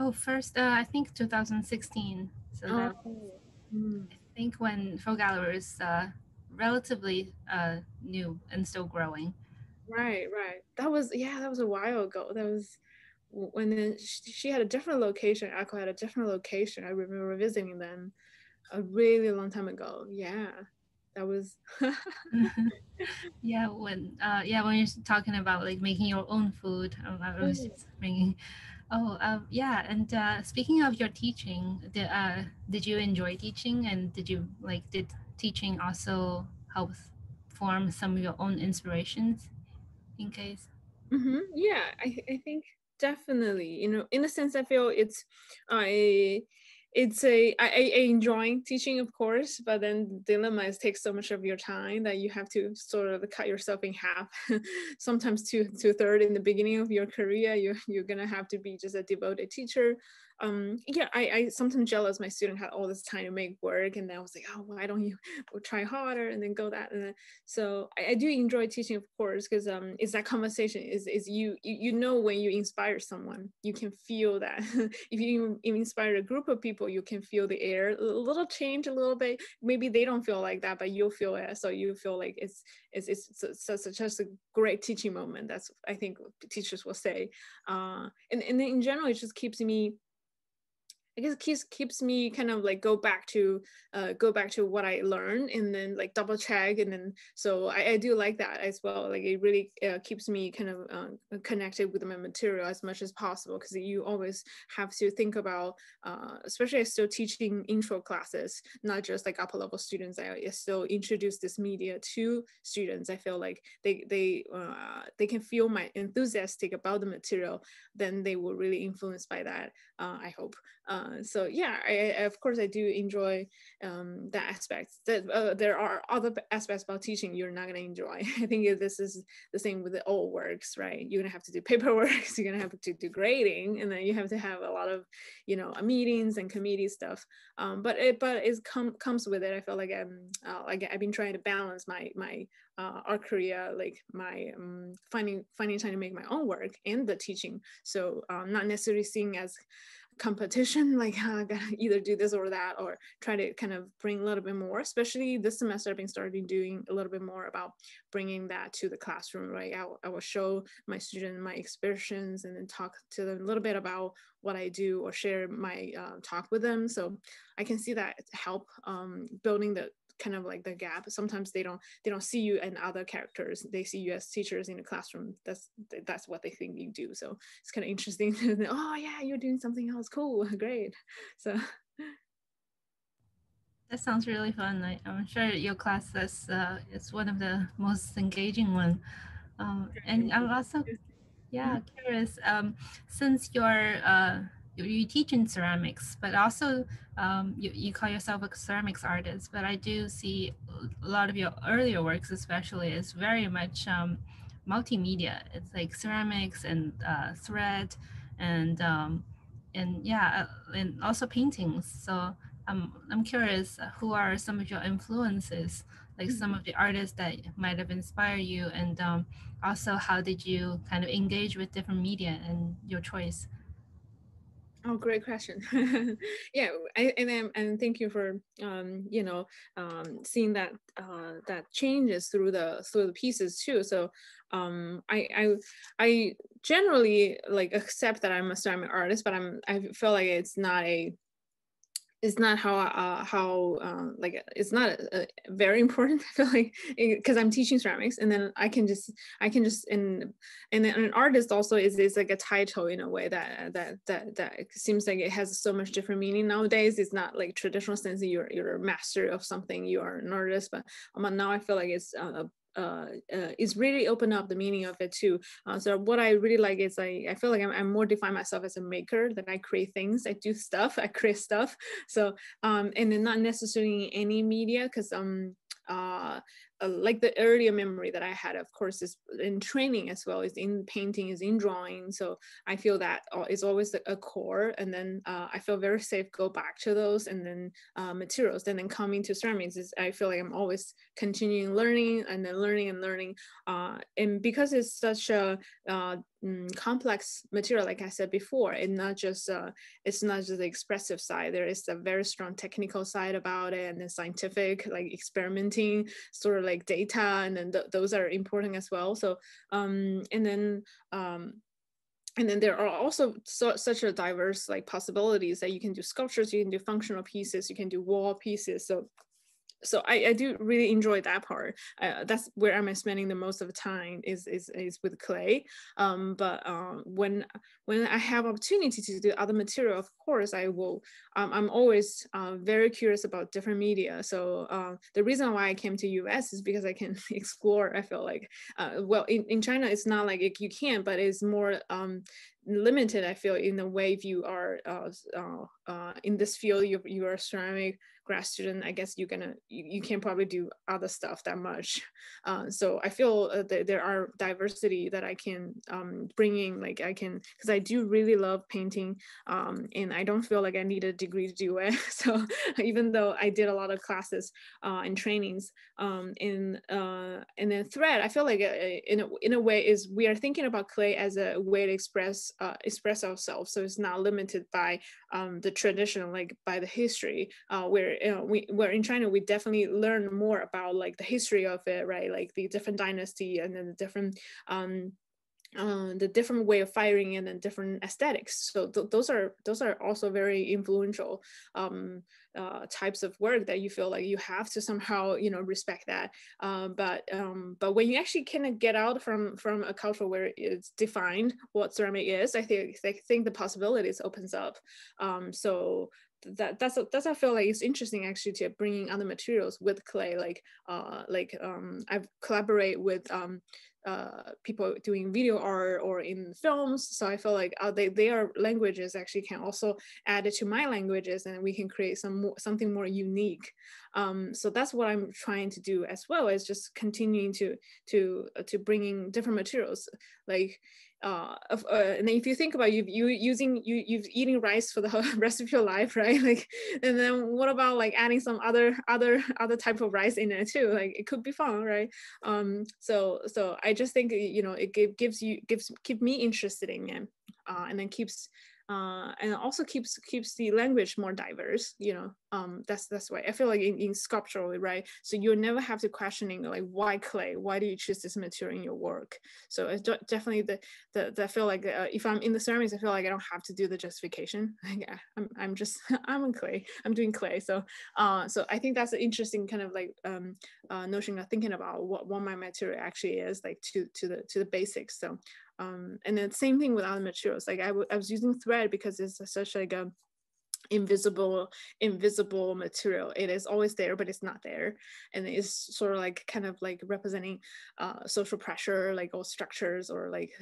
Oh, first, I think 2016. So Oh, that mm, I think when Full Gallery is relatively new and still growing. right. That was a while ago. That was when then she had a different location. Echo had a different location. I remember visiting them a really long time ago. Yeah, that was. When you're talking about like making your own food, I was just bringing. Oh, yeah. And speaking of your teaching, did you enjoy teaching, and did teaching also help form some of your own inspirations in case? Yeah, I think definitely. In a sense, I feel I I enjoy teaching, of course, but then dilemmas take so much of your time that you have to sort of cut yourself in half. Sometimes two third in the beginning of your career, you're gonna have to be just a devoted teacher. Yeah, I sometimes jealous my student had all this time to make work, and then I was like, oh, why don't you try harder and then go that, and then so I do enjoy teaching, of course, because it's that conversation is you know when you inspire someone, you can feel that. If you inspire a group of people, you can feel the air a little change a little bit. Maybe they don't feel like that, but you'll feel it. So you feel like it's just a great teaching moment. That's I think teachers will say, and then in general, it just keeps me, I guess, keeps me kind of like go back to what I learned, and then like double check, and then so I do like that as well. Like it really keeps me kind of connected with my material as much as possible, because you always have to think about, especially I still teaching intro classes, not just like upper level students. I still introduce this media to students. I feel like they can feel my enthusiastic about the material, then they will really influenced by that. I hope. So yeah, of course I do enjoy that aspect. That there are other aspects about teaching you're not going to enjoy. I think this is the same with the old works, right? You're going to have to do paperwork, you're going to have to do grading, and then you have to have a lot of, you know, meetings and committee stuff. It comes with it. I feel like I've been trying to balance my art career, like my finding time to make my own work and the teaching. So not necessarily seeing as competition, like I gotta either do this or that, or try to kind of bring a little bit more. Especially this semester, I've been starting doing a little bit more about bringing that to the classroom. Right, I will show my students my expressions and then talk to them a little bit about what I do or share my talk with them. So I can see that help building the kind of like the gap. Sometimes they don't see you and other characters, they see you as teachers in the classroom. That's what they think you do. So it's kind of interesting to, oh yeah, you're doing something else, cool, great. So That sounds really fun. I'm sure your class is one of the most engaging one. And I'm also Mhm. curious. Since you teach in ceramics, but also you call yourself a ceramics artist. But I do see a lot of your earlier works, especially, is very much multimedia. It's like ceramics and thread, and and also paintings. So I'm curious, who are some of your influences, like some of the artists that might have inspired you, and also how did you kind of engage with different media and your choice? Oh, great question. Yeah, and thank you for you know, seeing that that changes through the pieces too. So I generally like accept that I'm a ceramic artist, but I feel like it's not how like it's not very important. I feel like because I'm teaching ceramics, and then I can just and then an artist also is like a title in a way that seems like it has so much different meaning nowadays. It's not like traditional sense that you're a master of something, you are an artist, but now I feel like it's really open up the meaning of it too. So what I really like is I feel like I'm more define myself as a maker, that I create things, I do stuff, I create stuff. So and then not necessarily in any media, because uh, like the earlier memory that I had, of course, is in training as well, is in painting, is in drawing. So I feel that is always a core, and then I feel very safe go back to those, and then materials, and then coming to ceramics is I feel like I'm always continuing learning and then learning and learning, and because it's such a complex material, like I said before, it's not just the expressive side. There is a very strong technical side about it, and then scientific, like experimenting, sort of like data, and then those are important as well. So um, and then there are also such a diverse like possibilities that you can do sculptures, you can do functional pieces, you can do wall pieces. So I do really enjoy that part. That's where I'm spending the most of the time is with clay. But when I have opportunity to do other material, of course I will. I'm always very curious about different media. So the reason why I came to US is because I can explore. I feel like well in China it's not like you can't, but it's more limited. I feel in the way if you are in this field, you are ceramic grad student, I guess you can probably do other stuff that much. So I feel that there are diversity that I can bring in, like I can, because I do really love painting, and I don't feel like I need a degree to do it. So even though I did a lot of classes and trainings and then thread, I feel like in a way is we are thinking about clay as a way to express ourselves. So it's not limited by the tradition, like by the history, where we're in China, we definitely learn more about like the history of it, right? Like the different dynasty, and then the different way of firing, and then different aesthetics. So those are also very influential types of work that you feel like you have to somehow respect that. But when you actually kind of get out from a culture where it's defined what ceramic is, I think the possibilities opens up. So that's I feel like it's interesting actually to bringing other materials with clay, like I've collaborate with people doing video art or in films. So I feel like their languages actually can also add it to my languages, and we can create something more unique. So that's what I'm trying to do as well, as just continuing to bringing different materials, like and then if you think about you've eating rice for the whole rest of your life, right? Like, and then what about like adding some other type of rice in there too? Like, it could be fun, right? So I just think, you know, it keep me interested in it, and then and also keeps the language more diverse, you know. That's why I feel like in sculptural, right? So you never have to questioning like, why clay? Why do you choose this material in your work? So it's definitely I feel like if I'm in the ceramics, I feel like I don't have to do the justification. Yeah, I'm just I'm in clay. I'm doing clay. So so I think that's an interesting kind of like notion of thinking about what my material actually is, like to the basics. So and then same thing with other materials. Like I was using thread because it's such like a invisible material. It is always there, but it's not there, and it's sort of like kind of like representing social pressure, like all structures, or like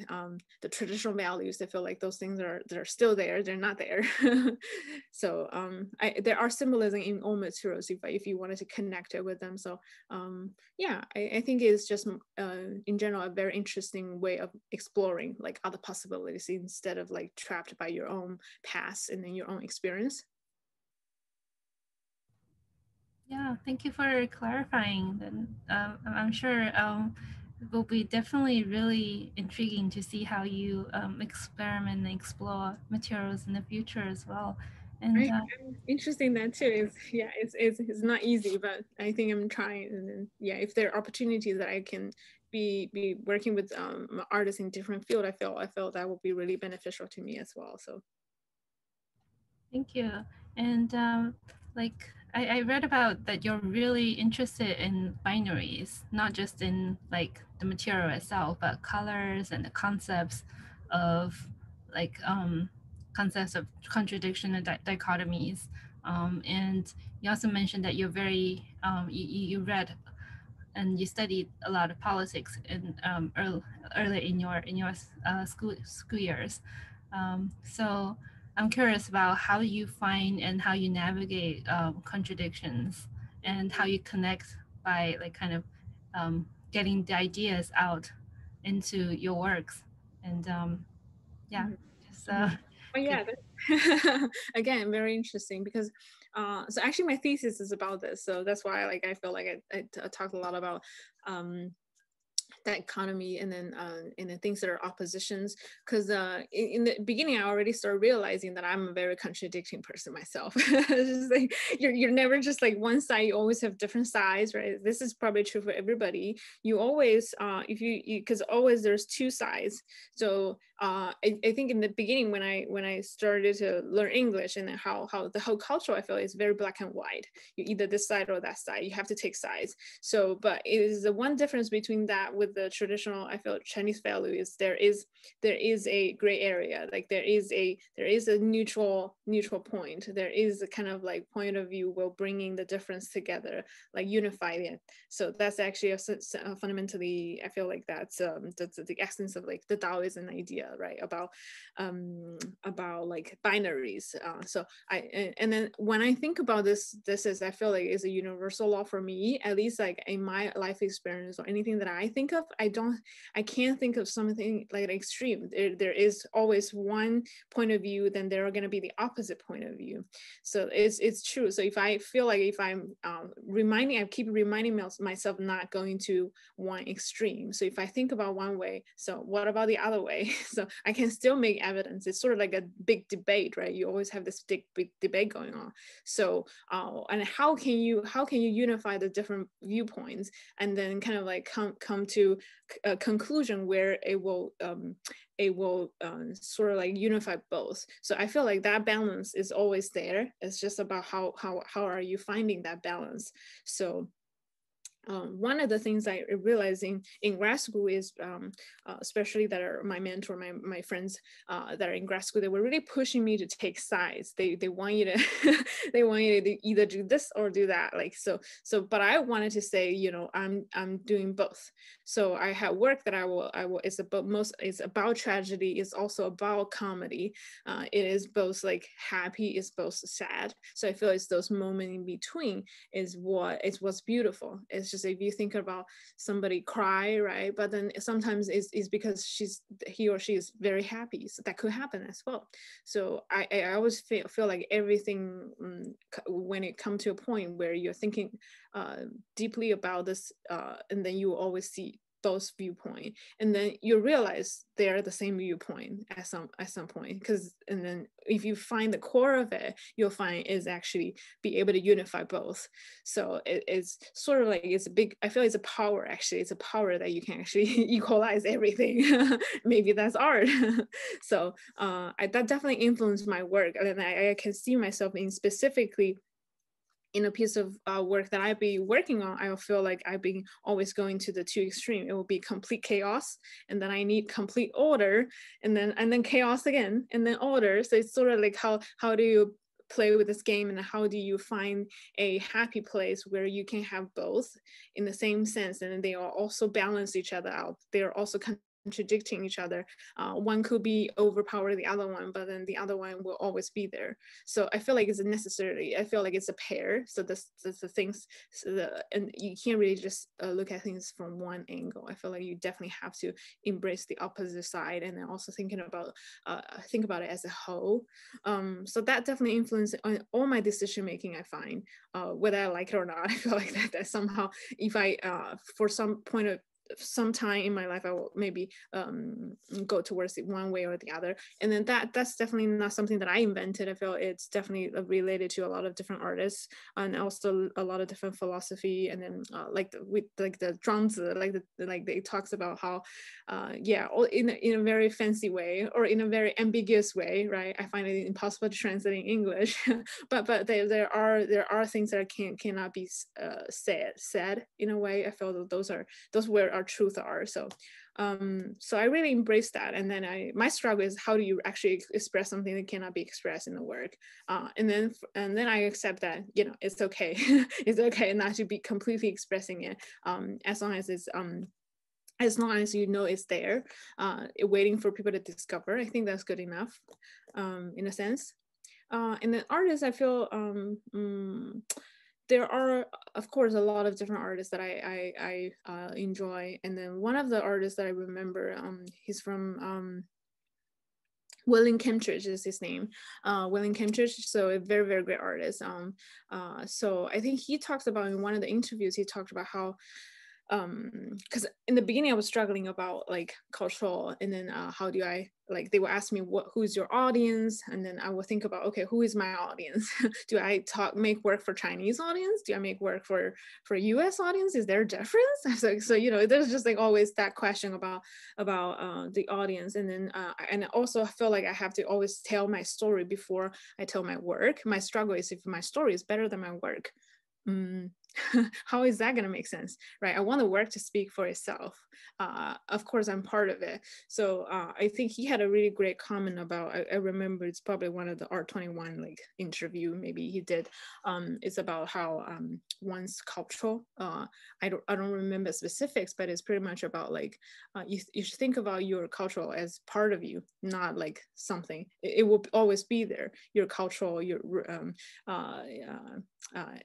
the traditional values. I feel like those things they're still there, they're not there. So there are symbolism in all materials if you wanted to connect it with them. So yeah, I think it's just in general a very interesting way of exploring like other possibilities instead of like trapped by your own past and then your own experience. Yeah, thank you for clarifying. And I'm sure it will be definitely really intriguing to see how you experiment and explore materials in the future as well. And Right. Interesting that too. It's not easy, but I think I'm trying. And then yeah, if there are opportunities that I can be working with artists in different field, I feel that will be really beneficial to me as well. So thank you. And like I read about that you're really interested in binaries, not just in like the material itself, but colors and the concepts of like concepts of contradiction and dichotomies. And you also mentioned that you're very you read and you studied a lot of politics in early in your school years. So I'm curious about how you find and how you navigate contradictions and how you connect by like kind of getting the ideas out into your works. And yeah, mhm. just Oh yeah, again, very interesting because so actually my thesis is about this, so that's why like I feel like I talked a lot about that economy, and then things that are oppositions, because in the beginning I already started realizing that I'm a very contradicting person myself. It's just like you're never just like one side, you always have different sides, right? This is probably true for everybody. You always if you because always there's two sides. So I think in the beginning when I started to learn English, and then how the whole culture I feel is very black and white. You either this side or that side, you have to take sides. So but it is the one difference between that with the traditional I feel Chinese value is there is a gray area. Like there is a neutral point. There is a kind of like point of view while bringing the difference together, like unifying it. So that's actually fundamentally I feel like that's the essence of like the Taoism idea, right? About like binaries. So and then when I think about this is I feel like is a universal law for me, at least like in my life experience or anything that I think of. I can't think of something like an extreme. There is always one point of view, then there are going to be the opposite point of view. So it's true. So if I feel like if I'm I keep reminding myself not going to one extreme. So if I think about one way, so what about the other way? So I can still make evidence. It's sort of like a big debate, right? You always have this big debate going on. So and how can you unify the different viewpoints and then kind of like come to a conclusion where it will sort of like unify both. So I feel like that balance is always there. It's just about how are you finding that balance. So one of the things I realized in grad school is, especially that are my mentor, my friends that are in grad school, they were really pushing me to take sides. They want you to they want you to either do this or do that. Like but I wanted to say, you know, I'm doing both. So I have work that I will it's about tragedy. It's also about comedy. It is both like happy, it's both sad. So I feel it's those moments in between is what's beautiful. It's just if you think about somebody cry, right? But then sometimes it's because he or she is very happy. So that could happen as well. So I always feel like everything, when it comes to a point where you're thinking deeply about this, and then you always see those viewpoint, and then you realize they're the same viewpoint at some point, because and then if you find the core of it, you'll find is actually be able to unify both. So it's sort of like it's a big, I feel it's a power. Actually, it's a power that you can actually equalize everything. Maybe that's art. So that definitely influenced my work, and I can see myself in specifically in a piece of work that I'd be working on. I feel like I've been always going to the two extreme. It will be complete chaos, and then I need complete order, and then chaos again, and then order. So it's sort of like how do you play with this game, and how do you find a happy place where you can have both in the same sense, and they are also balance each other out. They are also contradicting each other. One could be overpower the other one, but then the other one will always be there. So I feel like it's necessarily, I feel like it's a pair. So that's the things, and you can't really just look at things from one angle. I feel like you definitely have to embrace the opposite side, and then also think about it as a whole. So that definitely influenced all my decision making, I find, whether I like it or not. I feel like that somehow, if I for some point of sometime in my life, I will maybe go towards it one way or the other. And then that's definitely not something that I invented. I feel it's definitely related to a lot of different artists, and also a lot of different philosophy. And then with the Zhuangzi, like it talks about how in a very fancy way, or in a very ambiguous way, right? I find it impossible to translate in English. but there are things that cannot be said in a way. I feel that those where our truth are. So I really embrace that. And then my struggle is, how do you actually express something that cannot be expressed in the work? And then I accept that, you know, it's okay. It's okay not to be completely expressing it, as long as you know it's there, waiting for people to discover. I think that's good enough, in a sense. And then artists, I feel there are, of course, a lot of different artists that I enjoy. And then one of the artists that I remember, he's from William Kentridge is his name. William Kentridge, so a very, very great artist. So I think he talks about, in one of the interviews, he talked about how, because in the beginning I was struggling about like cultural, and then how do I, like, they would ask me who's your audience, and then I would think about, okay, who is my audience? Do I make work for Chinese audience? Do I make work for US audience? Is there a difference? So you know, there's just like always that question about the audience. And then and I also feel like I have to always tell my story before I tell my work. My struggle is, if my story is better than my work, how is that going to make sense, right? I want the work to speak for itself. Of course, I'm part of it. So I think he had a really great comment about, I remember it's probably one of the Art21 like interview maybe he did. It's about how one's cultural, I don't remember specifics, but it's pretty much about like you should think about your cultural as part of you, not like something. It will always be there. Your cultural, your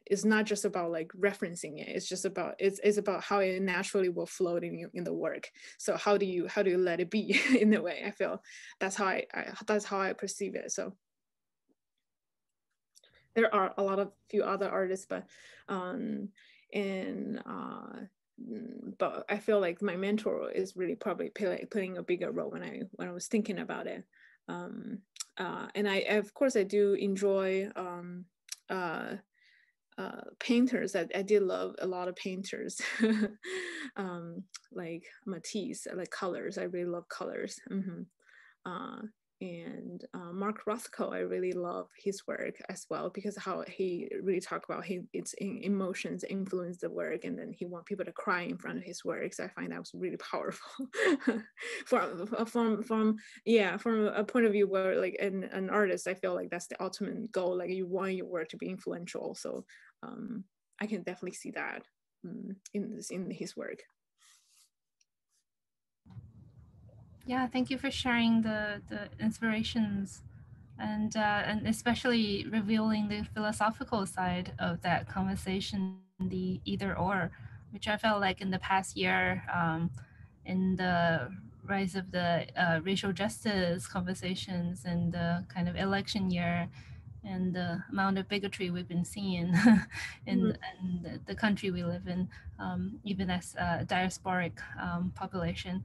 it's not just about like referencing it. It's just about it's about how it naturally will float in the work. So how do you let it be in a way? I feel that's how I perceive it. So there are a lot of few other artists, but but I feel like my mentor is really probably playing a bigger role when I was thinking about it. And I, of course, I do enjoy painters. I did love a lot of painters, like Matisse, like colors. I really love colors. and Mark Rothko, I really love his work as well, because how he really talk about it's emotions influence the work, and then he want people to cry in front of his works. I find that was really powerful. From a point of view where like an artist, I feel like that's the ultimate goal. Like you want your work to be influential. So I can definitely see that in his work. Yeah, thank you for sharing the inspirations, and especially revealing the philosophical side of that conversation, the either or, which I felt like in the past year, in the rise of the racial justice conversations and the kind of election year, and the amount of bigotry we've been seeing in, the country we live in, even as a diasporic population.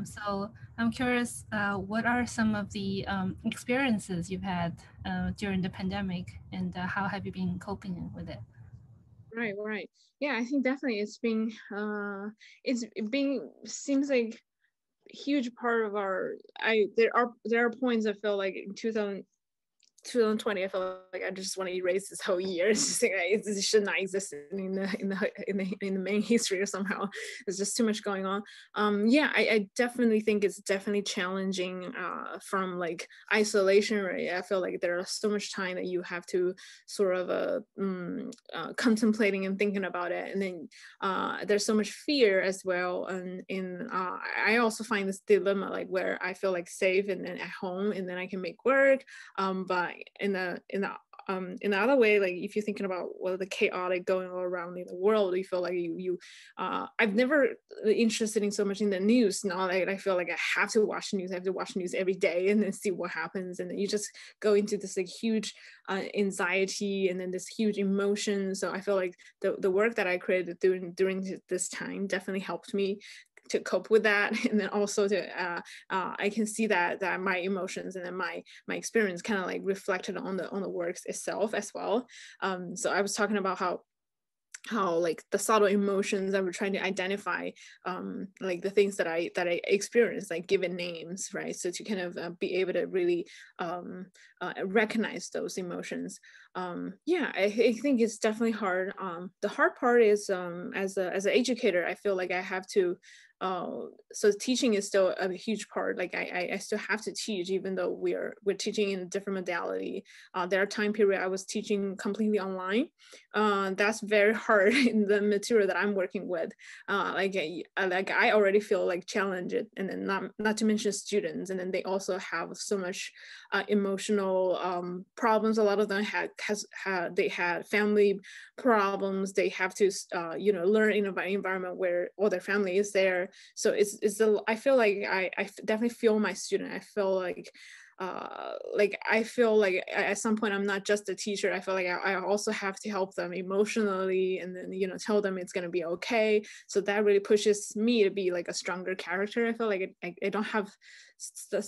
So I'm curious, what are some of the experiences you've had during the pandemic, and how have you been coping with it? Right. Yeah, I think definitely it's being seems like huge part of our I there are points I feel like in 2020, I feel like I just want to erase this whole year. It's just like it should not exist in the main history or somehow. There's just too much going on. Yeah, I definitely think it's definitely challenging from like isolation. Right, I feel like there's so much time that you have to sort of contemplating and thinking about it, and then there's so much fear as well. And I also find this dilemma like where I feel like safe and then at home, and then I can make work, but in the other way, like if you're thinking about what the chaotic going all around in the world, you feel like I've never interested in so much in the news. Now I feel like I have to watch news. I have to watch news every day and then see what happens, and then you just go into this like huge anxiety and then this huge emotion. So I feel like the work that I created during this time definitely helped me to cope with that, and then also to I can see that my emotions and then my experience kind of like reflected on the works itself as well. So I was talking about how like the subtle emotions that we're trying to identify, like the things that I experienced, like given names, right? So to kind of be able to really recognize those emotions. Yeah, I think it's definitely hard. The hard part is as an educator, I feel like I have to so teaching is still a huge part. Like I still have to teach, even though we're teaching in a different modality. There are time period I was teaching completely online. That's very hard in the material that I'm working with. Like I already feel like challenged, and then not to mention students, and then they also have so much emotional problems. A lot of them they had family problems. They have to learn in an environment where all their family is there. So I feel like I definitely feel my student. I feel like I feel like at some point I'm not just a teacher. I feel like I also have to help them emotionally, and then tell them it's going to be okay. So that really pushes me to be like a stronger character. I feel like I don't have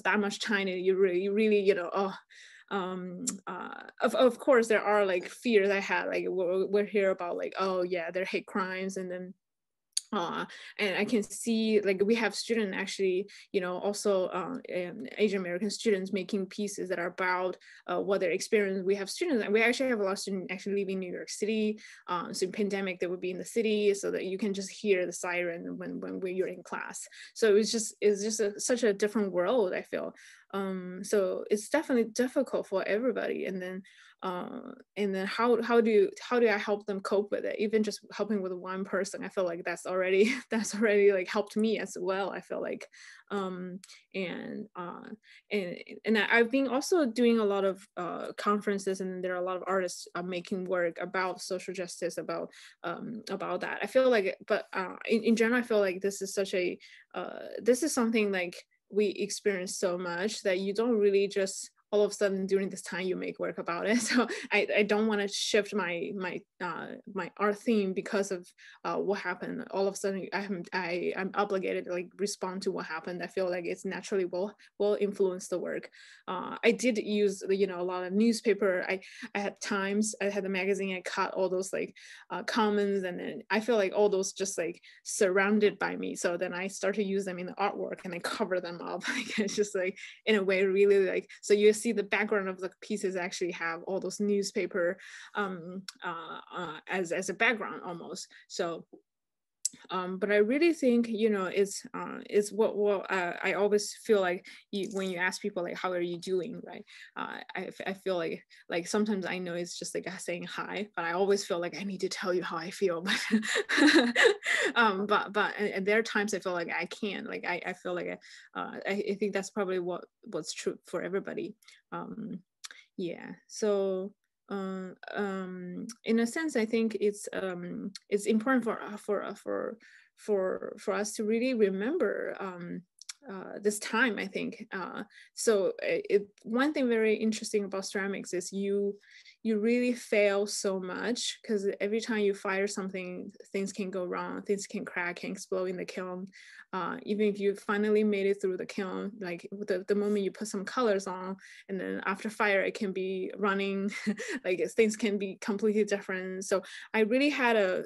that much time, and you really of course there are like fears I had, like we're here about like, oh yeah, there are hate crimes, and then and I can see like we have students actually, also Asian American students making pieces that are about what their experience. We have students, and we actually have a lot of students actually living in New York City. So in pandemic, they would be in the city, so that you can just hear the siren when you're in class. So it's just such a different world, I feel. So it's definitely difficult for everybody, and then how do I help them cope with it? Even just helping with one person, I feel like that's already like helped me as well. I feel like and I've been also doing a lot of conferences, and there are a lot of artists making work about social justice, about that. I feel like, but in general, I feel like this is this is something like we experience so much that you don't really just all of a sudden during this time you make work about it. So I don't want to shift my art theme because of what happened. All of a sudden I'm obligated to like respond to what happened. I feel like it's naturally will influence the work. I did use a lot of newspaper. I had Times, I had the magazine, I cut all those like comments, and then I feel like all those just like surrounded by me. So then I start to use them in the artwork and then cover them up. Like it's just like in a way really like, so you see the background of the pieces actually have all those newspaper as a background almost. So but I really think it's what I always feel like when you ask people like how are you doing, right? I feel like sometimes I know it's just like saying hi, but I always feel like I need to tell you how I feel. But and there are times I feel like I can, like I feel like I think that's probably what's true for everybody. Yeah, so in a sense, I think it's important for us to really remember this time. I think so. One thing very interesting about ceramics is you really fail so much because every time you fire something, things can go wrong, things can crack, can explode in the kiln. Even if you finally made it through the kiln, like the moment you put some colors on, and then after fire, it can be running, like things can be completely different. So I really had a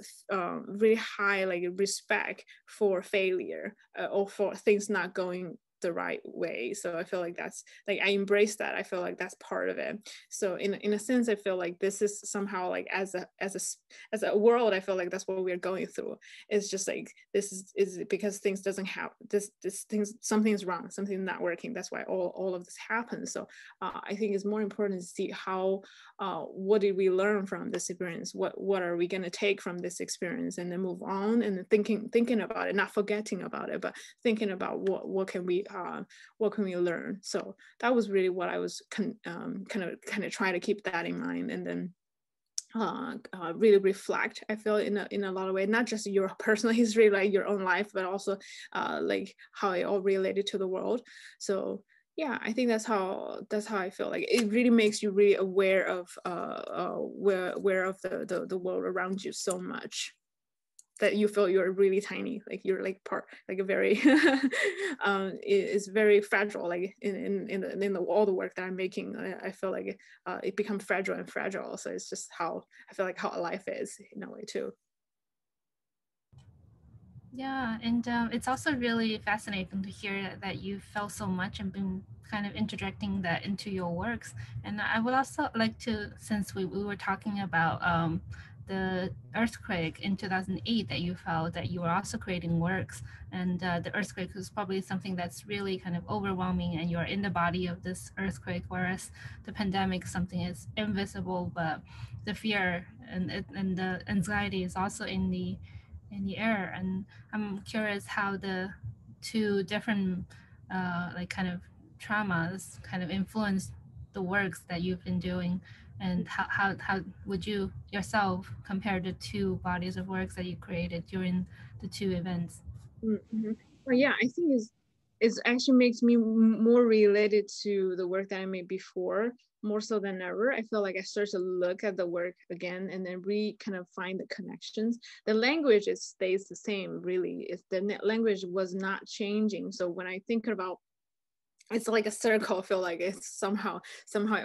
really high like respect for failure or for things not going the right way. So I feel like that's like I embrace that. I feel like that's part of it. So in a sense, I feel like this is somehow like as a world, I feel like that's what we're going through. It's just like this is because things doesn't have this things, something's wrong, something's not working. That's why all of this happens. So I think it's more important to see how what did we learn from this experience, what are we going to take from this experience, and then move on, and then thinking about it, not forgetting about it, but thinking about what can we learn. So that was really what I was kind of trying to keep that in mind, and then really reflect, I feel, in a lot of ways, not just your personal history, like your own life, but also like how it all related to the world. So yeah, I think that's how I feel. Like it really makes you really aware of aware of the world around you so much that you feel you're really tiny, like you're like part, like a very is very fragile. Like in all the work that I'm making, I feel like it becomes fragile and fragile. So it's just how I feel like how life is in a way too. Yeah, and it's also really fascinating to hear that you felt so much and been kind of interjecting that into your works. And I would also like to, since we were talking about the earthquake in 2008 that you felt that you were also creating works, and the earthquake was probably something that's really kind of overwhelming, and you're in the body of this earthquake, whereas the pandemic, something is invisible, but the fear and the anxiety is also in the air. And I'm curious how the two different like kind of traumas kind of influence the works that you've been doing, and how would you yourself compare the two bodies of works that you created during the two events? Mm-hmm. Well, yeah, I think it's actually makes me more related to the work that I made before, more so than ever. I feel like I start to look at the work again and then kind of find the connections. The language stays the same, really. If the language was not changing. So when I think about, it's like a circle. I feel like it's somehow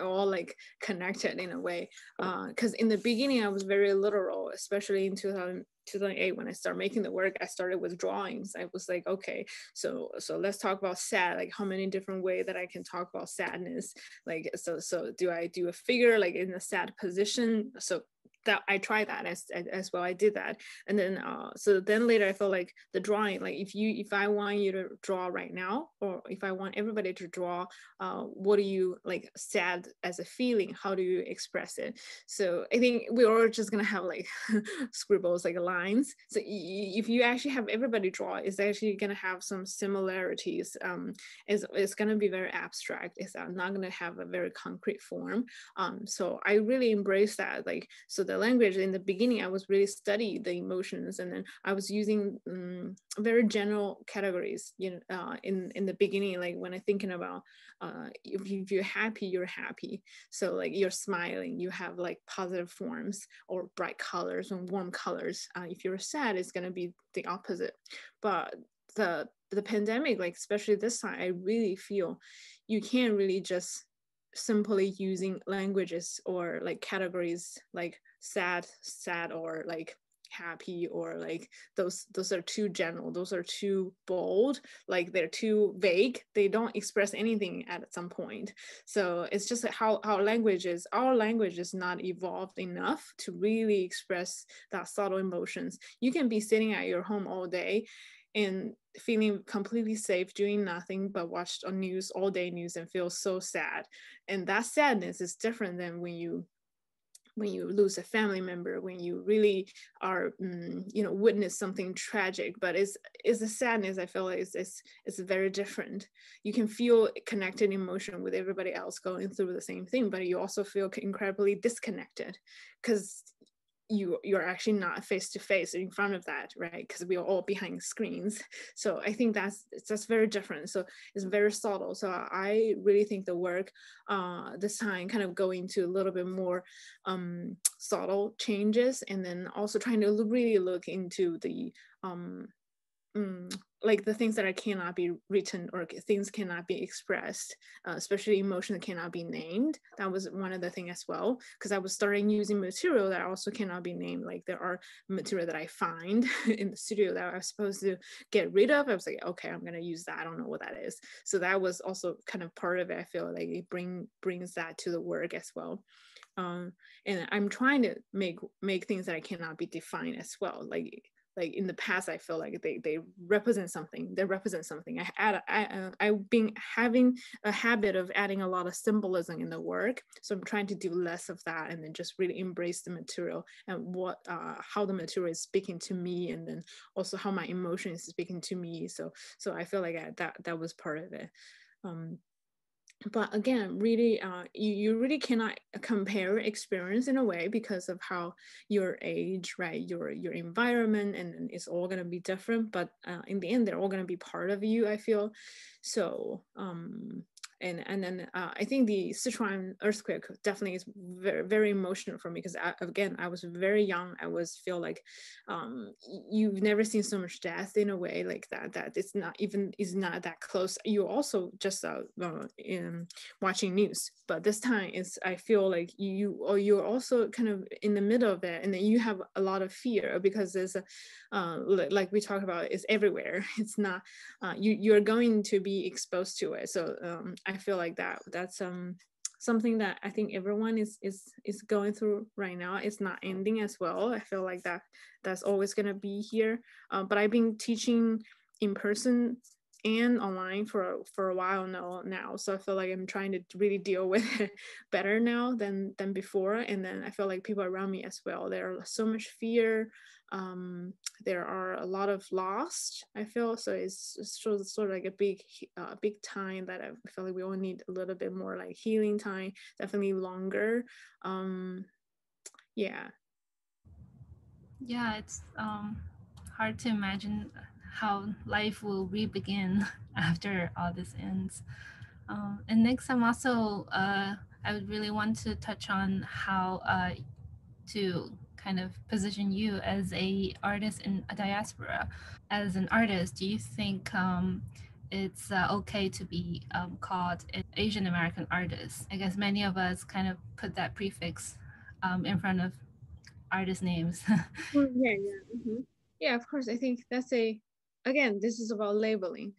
all like connected in a way, because in the beginning I was very literal, especially in 2008 when I started making the work. I started with drawings. I was like, okay, so let's talk about sad, like how many different ways that I can talk about sadness. Like so do I do a figure like in a sad position? So that I tried that as well. I did that, and then so then later I felt like the drawing, like if I want you to draw right now, or if I want everybody to draw, what do you like sad as a feeling? How do you express it? So I think we're all just gonna have like scribbles, like lines. So if you actually have everybody draw, it's actually gonna have some similarities. It's gonna be very abstract. It's not gonna have a very concrete form. So I really embrace that. Like so the language in the beginning, I was really study the emotions, and then I was using very general categories, in the beginning, like when I'm thinking about if you're happy, you're happy. So like you're smiling, you have like positive forms or bright colors and warm colors. If you're sad, it's gonna be the opposite. But the pandemic, like especially this time, I really feel you can't really just simply using languages or like categories like sad or like happy, or like those are too general, those are too bold, like they're too vague, they don't express anything at some point. So it's just how our language is not evolved enough to really express that subtle emotions. You can be sitting at your home all day and feeling completely safe doing nothing but watch on news all day news and feel so sad, and that sadness is different than when you lose a family member, when you really are witness something tragic. But it's a sadness, I feel like it's very different. You can feel connected emotion with everybody else going through the same thing, but you also feel incredibly disconnected because you're actually not face to face in front of that, right? Because we are all behind screens. So I think that's very different. So it's very subtle. So I really think the work this time kind of go into a little bit more subtle changes, and then also trying to really look into the like the things that are cannot be written, or things cannot be expressed, especially emotion that cannot be named. That was one of the things as well, because I was starting using material that also cannot be named. Like there are material that I find in the studio that I was supposed to get rid of. I was like, okay, I'm gonna use that. I don't know what that is. So that was also kind of part of it. I feel like it brings that to the work as well. And I'm trying to make things that I cannot be defined as well. Like in the past, I feel like they represent something. They represent something. I've been having a habit of adding a lot of symbolism in the work, so I'm trying to do less of that, and then just really embrace the material and how the material is speaking to me, and then also how my emotion is speaking to me. So I feel like that was part of it. But again, really, you really cannot compare experience in a way because of how your age, right, your environment, and it's all going to be different. But in the end, they're all going to be part of you, I feel. So and then I think the Sichuan earthquake definitely is very, very emotional for me, because again, I was very young. I was feel like you've never seen so much death in a way like that it's not even is not that close. You also just in watching news, but this time is I feel like you're also kind of in the middle of it, and then you have a lot of fear because there's a like we talk about, it's everywhere. It's not you're going to be exposed to it. So I feel like that's something that I think everyone is going through right now. It's not ending as well. I feel like that's always going to be here. But I've been teaching in person and online for a while now, so I feel like I'm trying to really deal with it better now than before. And then I feel like people around me as well, there's so much fear. There are a lot of loss, I feel. So it's sort of like a big time that I feel like we all need a little bit more like healing time, definitely longer. Yeah. Yeah, it's hard to imagine how life will re-begin after all this ends. And next, I would really want to touch on how to kind of position you as a artist in a diaspora. As an artist, do you think it's okay to be called an Asian American artist? I guess many of us kind of put that prefix in front of artist names. Yeah, of course. I think that's again, this is about labeling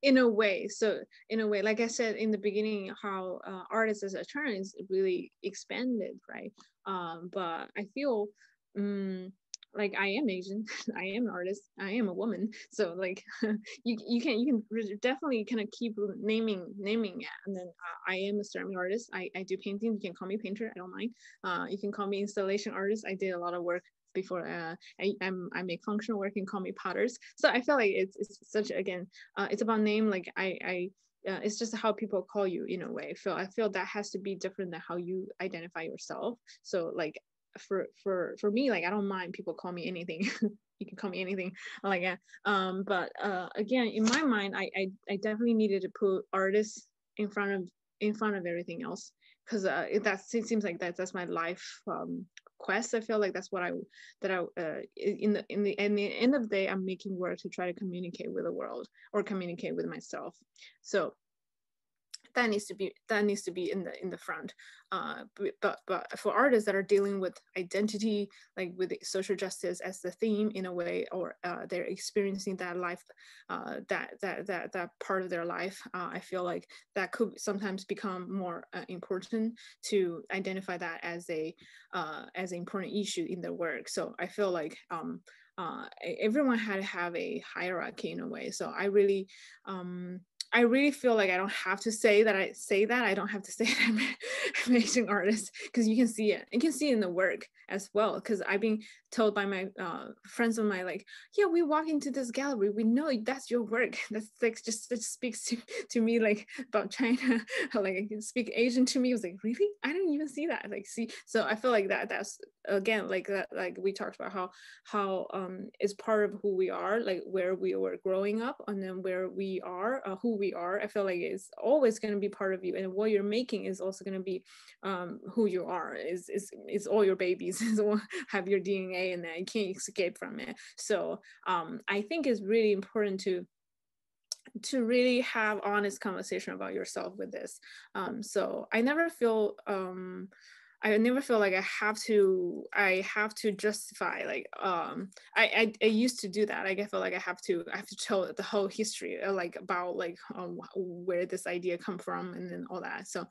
in a way. So in a way, like I said in the beginning, how artists as a term is really expanded, right? But I feel like I am Asian. I am an artist. I am a woman. So like you can definitely kind of keep naming it. And then I am a ceramic artist. I do painting. You can call me painter. I don't mind. You can call me installation artist. I did a lot of work before. I make functional work, and call me potters. So I feel like it's such, again, it's about name. Like it's just how people call you in a way. I feel that has to be different than how you identify yourself. So like for me, like I don't mind people call me anything. You can call me anything like that. But again, in my mind, I definitely needed to put artists in front of everything else, because it seems like that's my life quest. I feel like that's what I in the end of the day, I'm making work to try to communicate with the world or communicate with myself. So that needs to be in the front. But for artists that are dealing with identity, like with social justice as the theme in a way, or they're experiencing that life, that part of their life, I feel like that could sometimes become more important to identify that as an important issue in their work. So I feel like everyone had to have a hierarchy in a way. So I really feel like I don't have to say that I don't have to say that I'm an amazing artist, because you can see it. You can see it in the work as well. Because I've been told by my friends of mine, like, yeah, we walk into this gallery, we know that's your work. That's like just speaks to me, like about China, like speak Asian to me. I was like, really? I didn't even see that. Like, see, so I feel like that's again like that, like we talked about how is part of who we are, like where we were growing up, and then where we are, who we are. I feel like it's always going to be part of you, and what you're making is also going to be who you are. Is all your babies is all have your DNA, and then you can't escape from it. So I think it's really important to really have honest conversation about yourself with this. So I never feel like I have to justify, like I used to do that. Like I feel like I have to tell the whole history, like about like where this idea come from, and then all that. So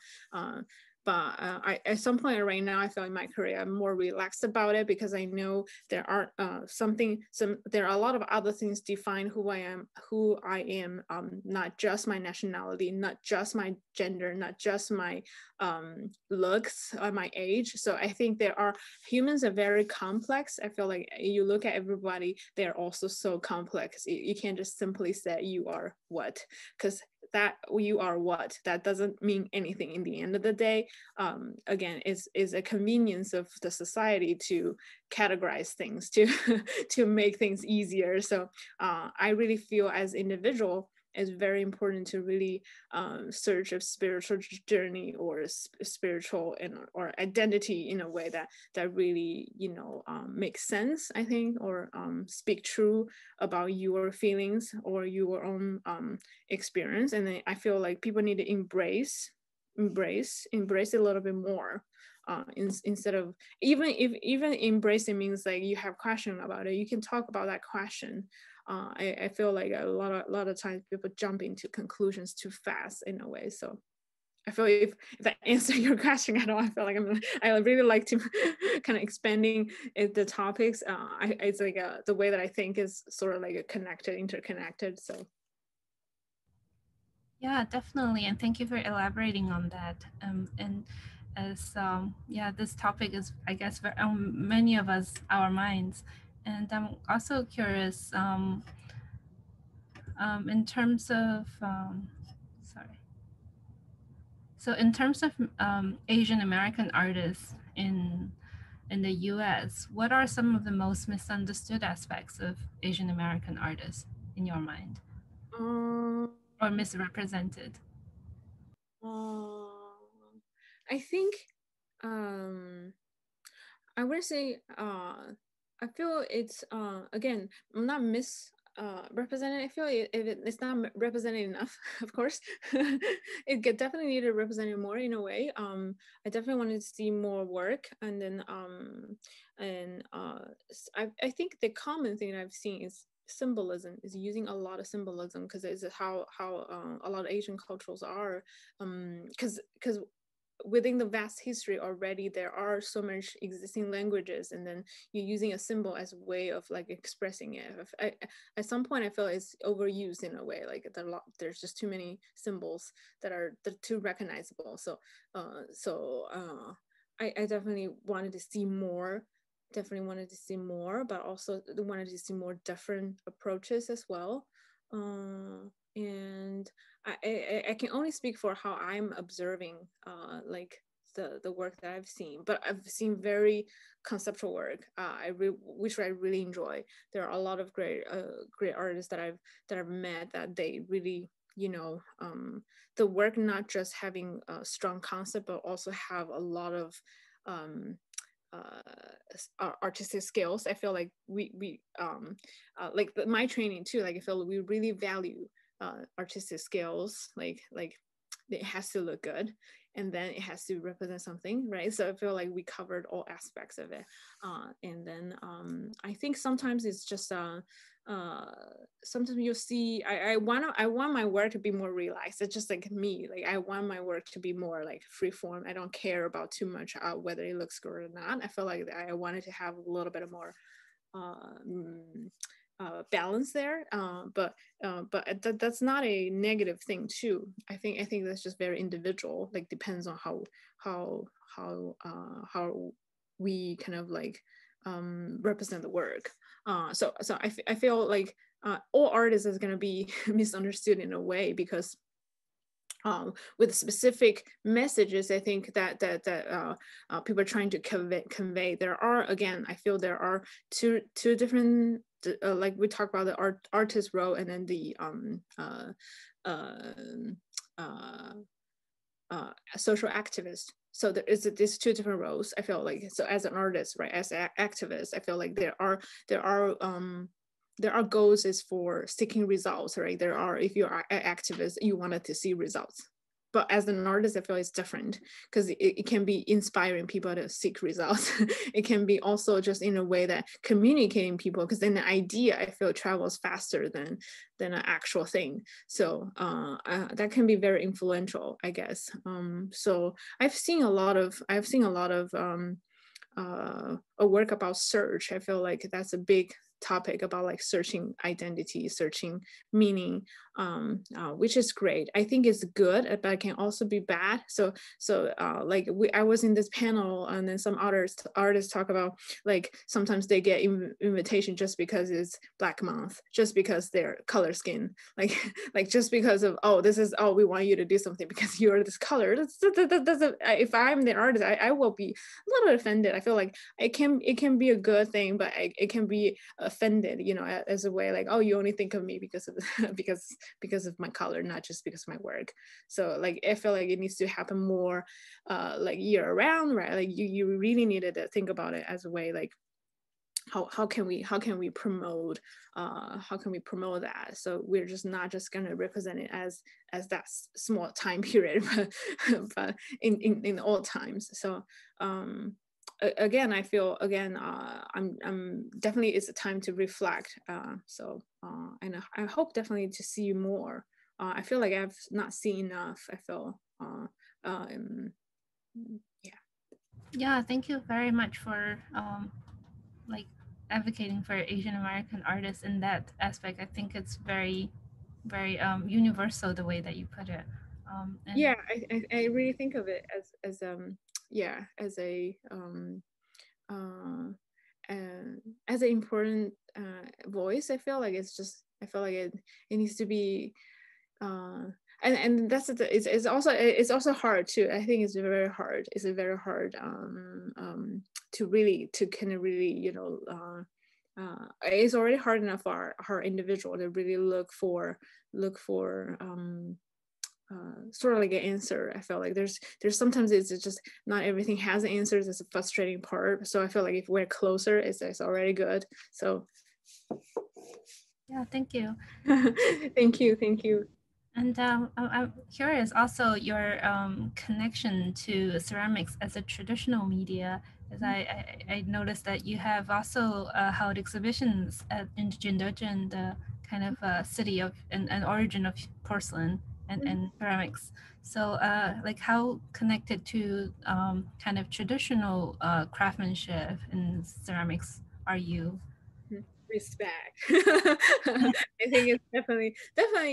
but I, at some point right now, I feel in my career I'm more relaxed about it, because I know there are there are a lot of other things define who I am, not just my nationality, not just my gender, not just my looks or my age. So I think humans are very complex. I feel like you look at everybody, they're also so complex. You can't just simply say you are what, because that you are what, that doesn't mean anything in the end of the day. Again, is a convenience of the society to categorize things, to to make things easier. So I really feel as individual, it's very important to really search a spiritual journey, or spiritual or identity in a way that really makes sense, I think, or speak true about your feelings or your own experience. And then I feel like people need to embrace it a little bit more, instead of, even embracing means like you have question about it, you can talk about that question. I feel like a lot of times people jump into conclusions too fast in a way. So I feel if that answers your question at all, I feel like I really like to kind of expanding the topics. It's like the way that I think is sort of like a interconnected. So Yeah, definitely. And thank you for elaborating on that. And as yeah, this topic is, I guess, on many of us, our minds. And I'm also curious, in terms of, sorry. So in terms of Asian American artists in the U.S., what are some of the most misunderstood aspects of Asian American artists in your mind, um, or misrepresented? I think I would say I feel it's again not represented. I feel it's not represented enough. Of course, definitely needed represented more in a way. I definitely wanted to see more work, and then I think the common thing that I've seen is symbolism, is using a lot of symbolism, because it's how a lot of Asian cultures are, because within the vast history already there are so much existing languages, and then you're using a symbol as a way of like expressing it. At some point I feel it's overused in a way, like there's just too many symbols that are too recognizable. So I definitely wanted to see more, but also wanted to see more different approaches as well. And I can only speak for how I'm observing like the work that I've seen, but I've seen very conceptual work, which I really enjoy. There are a lot of great artists that I've met that they really, you know, the work not just having a strong concept, but also have a lot of artistic skills. I feel like we like my training too. Like I feel we really value artistic skills. Like it has to look good, and then it has to represent something, right? So I feel like we covered all aspects of it, and then I think sometimes it's just sometimes you'll see I want my work to be more relaxed. It's just like me, like I want my work to be more like free form. I don't care about too much whether it looks good or not. I feel like I wanted to have a little bit of more balance there, but that's not a negative thing too. I think that's just very individual, like depends on how we kind of like represent the work. So I feel like all artists is going to be misunderstood in a way, because with specific messages, I think that people are trying to convey. There are, again, I feel there are two different, like we talked about the artist role, and then the social activist. So there is these two different roles. I feel like, so as an artist, right, as an activist, I feel like there are goals is for seeking results, right? There are, if you are an activist, you wanted to see results. But as an artist, I feel it's different, because it can be inspiring people to seek results. It can be also just in a way that communicating people, because then the idea, I feel, travels faster than an actual thing. So that can be very influential, I guess. So I've seen a lot of a work about search. I feel like that's a big topic about like searching identity, searching meaning, which is great. I think it's good, but it can also be bad. So like I was in this panel, and then some artists talk about like sometimes they get invitation just because it's Black Month, just because they're color skin, like like just because of, oh, this is, oh, we want you to do something because you're this color. That doesn't, if I'm the artist, I will be a little bit offended. I feel like it can be a good thing, but it can be offended, you know, as a way like, oh, you only think of me because of because of my color, not just because of my work. So like I feel like it needs to happen more like year round, right? Like you really needed to think about it as a way like how can we promote that, so we're just not just going to represent it as that small time period, but in all times. So again, I feel, again, I'm definitely, it's a time to reflect. And I hope definitely to see more. I feel like I've not seen enough. I feel Yeah, thank you very much for like advocating for Asian American artists in that aspect. I think it's very universal the way that you put it. And yeah, I really think of it as yeah, as a as an important voice. I feel like it's just, I feel like it needs to be and that's it's also hard too. I think it's very hard. It's a very hard to really, to kind of really, you know, it's already hard enough for our individual to really look for sort of like an answer. I feel like there's sometimes it's just not everything has answers. It's a frustrating part. So I feel like if we're closer, it's already good. So yeah, thank you. thank you. And I'm curious also your connection to ceramics as a traditional media, as I noticed that you have also held exhibitions in Jindechen, the kind of city of and origin of porcelain and ceramics. So like how connected to kind of traditional craftsmanship in ceramics are you? Respect. I think it's definitely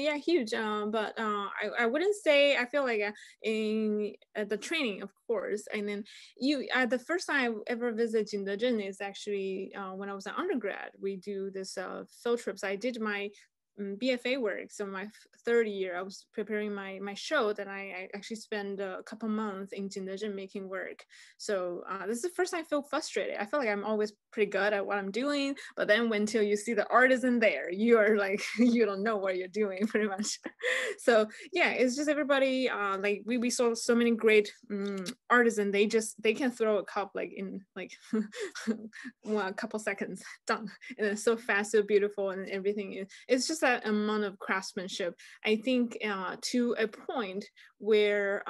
yeah, huge. But I wouldn't say, I feel like in the training, of course, and then the first time I ever visited Jindechen is actually when I was an undergrad. We do this field trips. I did my BFA work. So my third year, I was preparing my show. That I actually spent a couple months in Jingdezhen making work. So this is the first time I feel frustrated. I feel like I'm always pretty good at what I'm doing, but then until you see the artisan there, you are like you don't know what you're doing pretty much. So yeah, it's just everybody. Like we saw so many great artisan. They can throw a cup like in like well, a couple seconds, done, and it's so fast, so beautiful, and everything. It's just that amount of craftsmanship. I think to a point where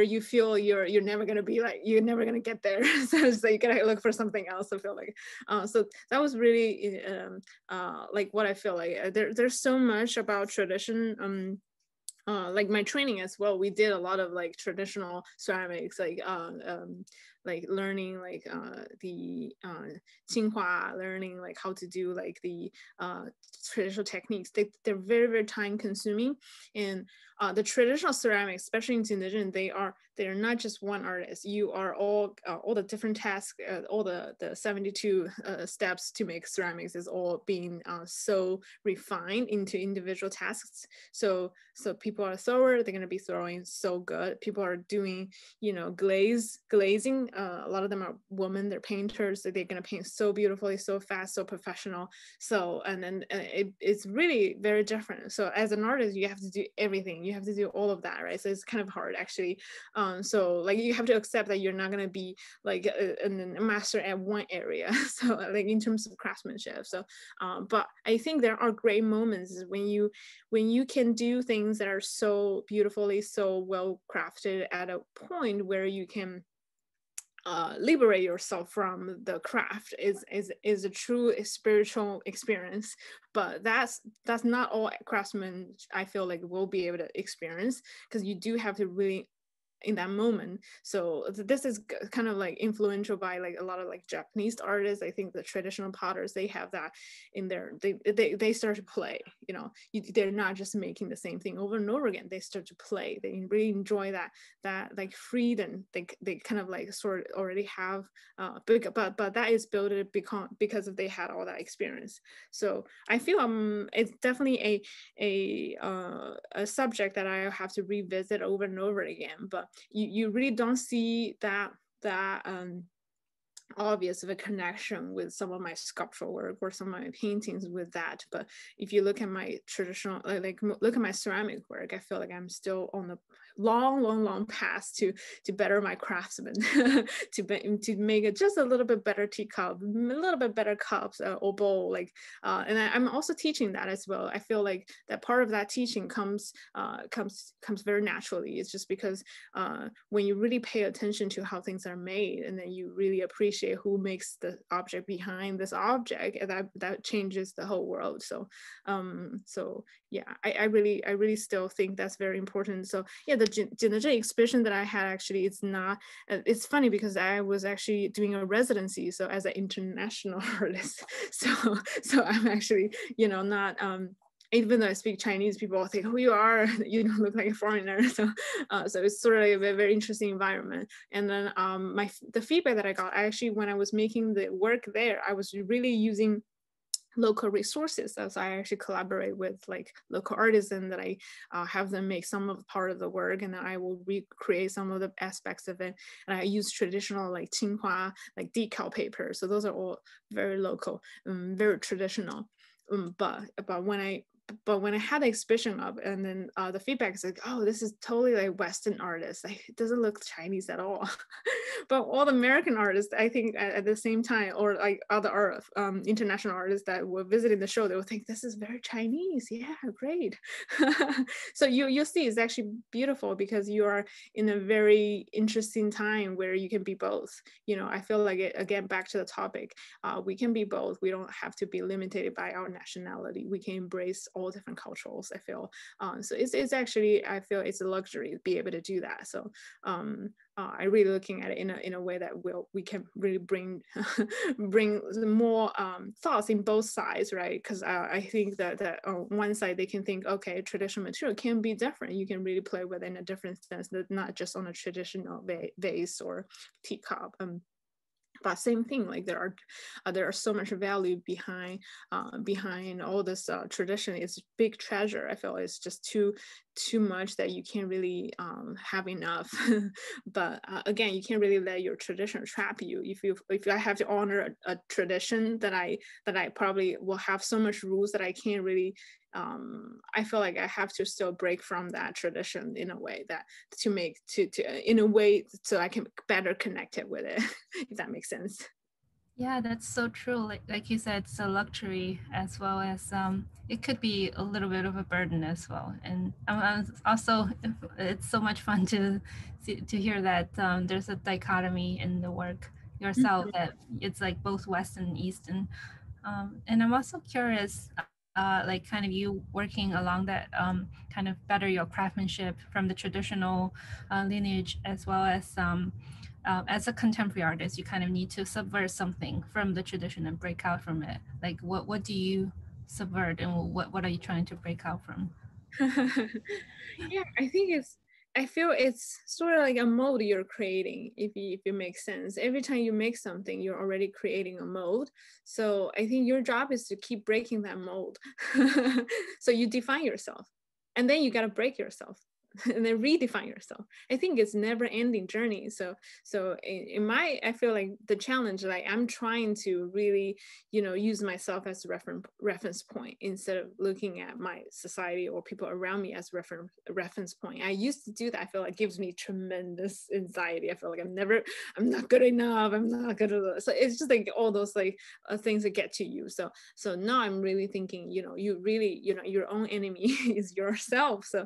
you feel you're never gonna be like you're never gonna get there. So you gotta look for something else to feel like. So that was really like what I feel like. There's so much about tradition. Like my training as well, we did a lot of like traditional ceramics, like learning like the Qinghua, learning like how to do like the traditional techniques. They're very, very time consuming. And the traditional ceramics, especially in Jingdezhen, they're not just one artist. You are all the different tasks, all the 72 steps to make ceramics is all being so refined into individual tasks. So people are thrower, they're gonna be throwing so good. People are doing, glazing. A lot of them are women, they're painters. So they're gonna paint so beautifully, so fast, so professional. So and then it's really very different. So as an artist, you have to do everything. You have to do all of that, right? So it's kind of hard actually. So like you have to accept that you're not gonna be like a master at one area. So like in terms of craftsmanship. So but I think there are great moments when you can do things that are so beautifully, so well crafted at a point where you can liberate yourself from the craft is a true spiritual experience. But that's not all craftsmen, I feel like, will be able to experience, because you do have to really in that moment. So this is kind of like influential by like a lot of like Japanese artists. I think the traditional potters, they have that in their, they start to play, they're not just making the same thing over and over again. They start to play. They really enjoy that like freedom. They kind of like sort of already have but that is built because of they had all that experience. So I feel it's definitely a subject that I have to revisit over and over again. But you really don't see that obvious of a connection with some of my sculptural work or some of my paintings with that. But if you look at my traditional, like look at my ceramic work, I feel like I'm still on the long path to better my craftsman, to make it just a little bit better teacup, a little bit better cups or bowl, like and I'm also teaching that as well. I feel like that part of that teaching comes very naturally. It's just because when you really pay attention to how things are made, and then you really appreciate who makes the object behind this object, and that changes the whole world. So yeah, I really still think that's very important. So yeah, the Jingdezhen exhibition that I had, actually, it's not, it's funny because I was actually doing a residency, so as an international artist. So I'm actually, not even though I speak Chinese, people all think who you are, you don't look like a foreigner. So it's sort of like a very interesting environment. And then the feedback that I got, when I was making the work there, I was really using local resources. So I actually collaborate with like local artisans that I have them make some of part of the work, and then I will recreate some of the aspects of it. And I use traditional like Qinghua, like decal paper. So those are all very local, very traditional. But when I had the exhibition up, and then the feedback is like, oh, this is totally like Western artists. Like, it doesn't look Chinese at all. But all the American artists, I think at the same time, or like other international artists that were visiting the show, they would think this is very Chinese. Yeah, great. So you'll see it's actually beautiful because you are in a very interesting time where you can be both. I feel like again, back to the topic, we can be both. We don't have to be limited by our nationality. We can embrace all different cultures, I feel. So it's actually, I feel it's a luxury to be able to do that. So I'm really looking at it in a way that we can really bring more thoughts in both sides, right? Because I think that on one side they can think, okay, traditional material can be different. You can really play with it in a different sense, not just on a traditional vase or teacup. But same thing, like there are so much value behind all this tradition. It's big treasure. I feel it's just too much that you can't really have enough. But again, you can't really let your tradition trap you. If I have to honor a tradition that I probably will have so much rules that I can't really I feel like I have to still break from that tradition in a way that to make to in a way so I can better connect it with it, if that makes sense. Yeah, that's so true. Like you said, it's a luxury as well as it could be a little bit of a burden as well. And also, it's so much fun to to hear that there's a dichotomy in the work yourself, that it's like both West and Eastern. And I'm also curious, like kind of you working along that kind of better your craftsmanship from the traditional lineage, as a contemporary artist, you kind of need to subvert something from the tradition and break out from it. Like what do you subvert, and what are you trying to break out from? Yeah, I feel it's sort of like a mold you're creating, if it makes sense. Every time you make something, you're already creating a mold. So I think your job is to keep breaking that mold. So you define yourself, and then you got to break yourself, and then redefine yourself. I think it's never ending journey. So in my, I feel like the challenge, like I'm trying to really, use myself as a reference point instead of looking at my society or people around me as reference point. I used to do that. I feel like it gives me tremendous anxiety. I feel like I'm not good enough. I'm not good enough. So it's just like all those like things that get to you. So now I'm really thinking, you really, your own enemy is yourself. So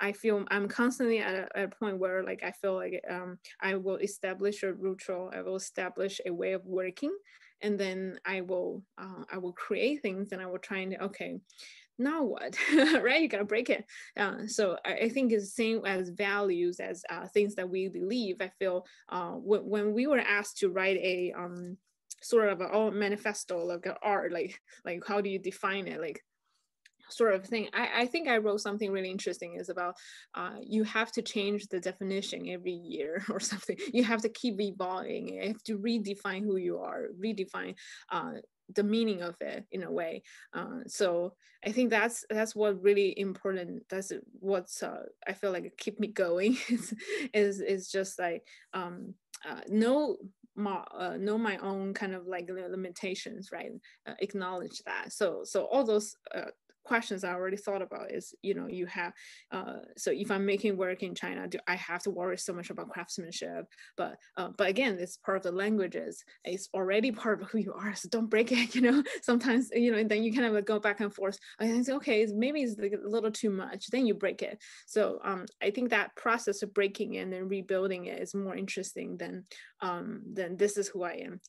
I feel I'm constantly at a point where like I feel like I will establish a ritual, I will establish a way of working, and then I will create things, and I will try and okay, now what? Right, you gotta break it. So I think it's the same as values, as things that we believe. I feel when we were asked to write a sort of a manifesto, like an art, like how do you define it, like sort of thing. I think I wrote something really interesting is about you have to change the definition every year or something. You have to keep evolving. You have to redefine who you are, redefine the meaning of it in a way. So I think that's what really important. That's what's I feel like it keep me going. Is just like know know my own kind of like limitations, right? Acknowledge that. So all those questions I already thought about is, you have so if I'm making work in China, do I have to worry so much about craftsmanship? But again, it's part of the languages. It's already part of who you are, so don't break it. Sometimes, and then you kind of like go back and forth. I say, okay, maybe it's like a little too much, then you break it. So I think that process of breaking it and then rebuilding it is more interesting than this is who I am.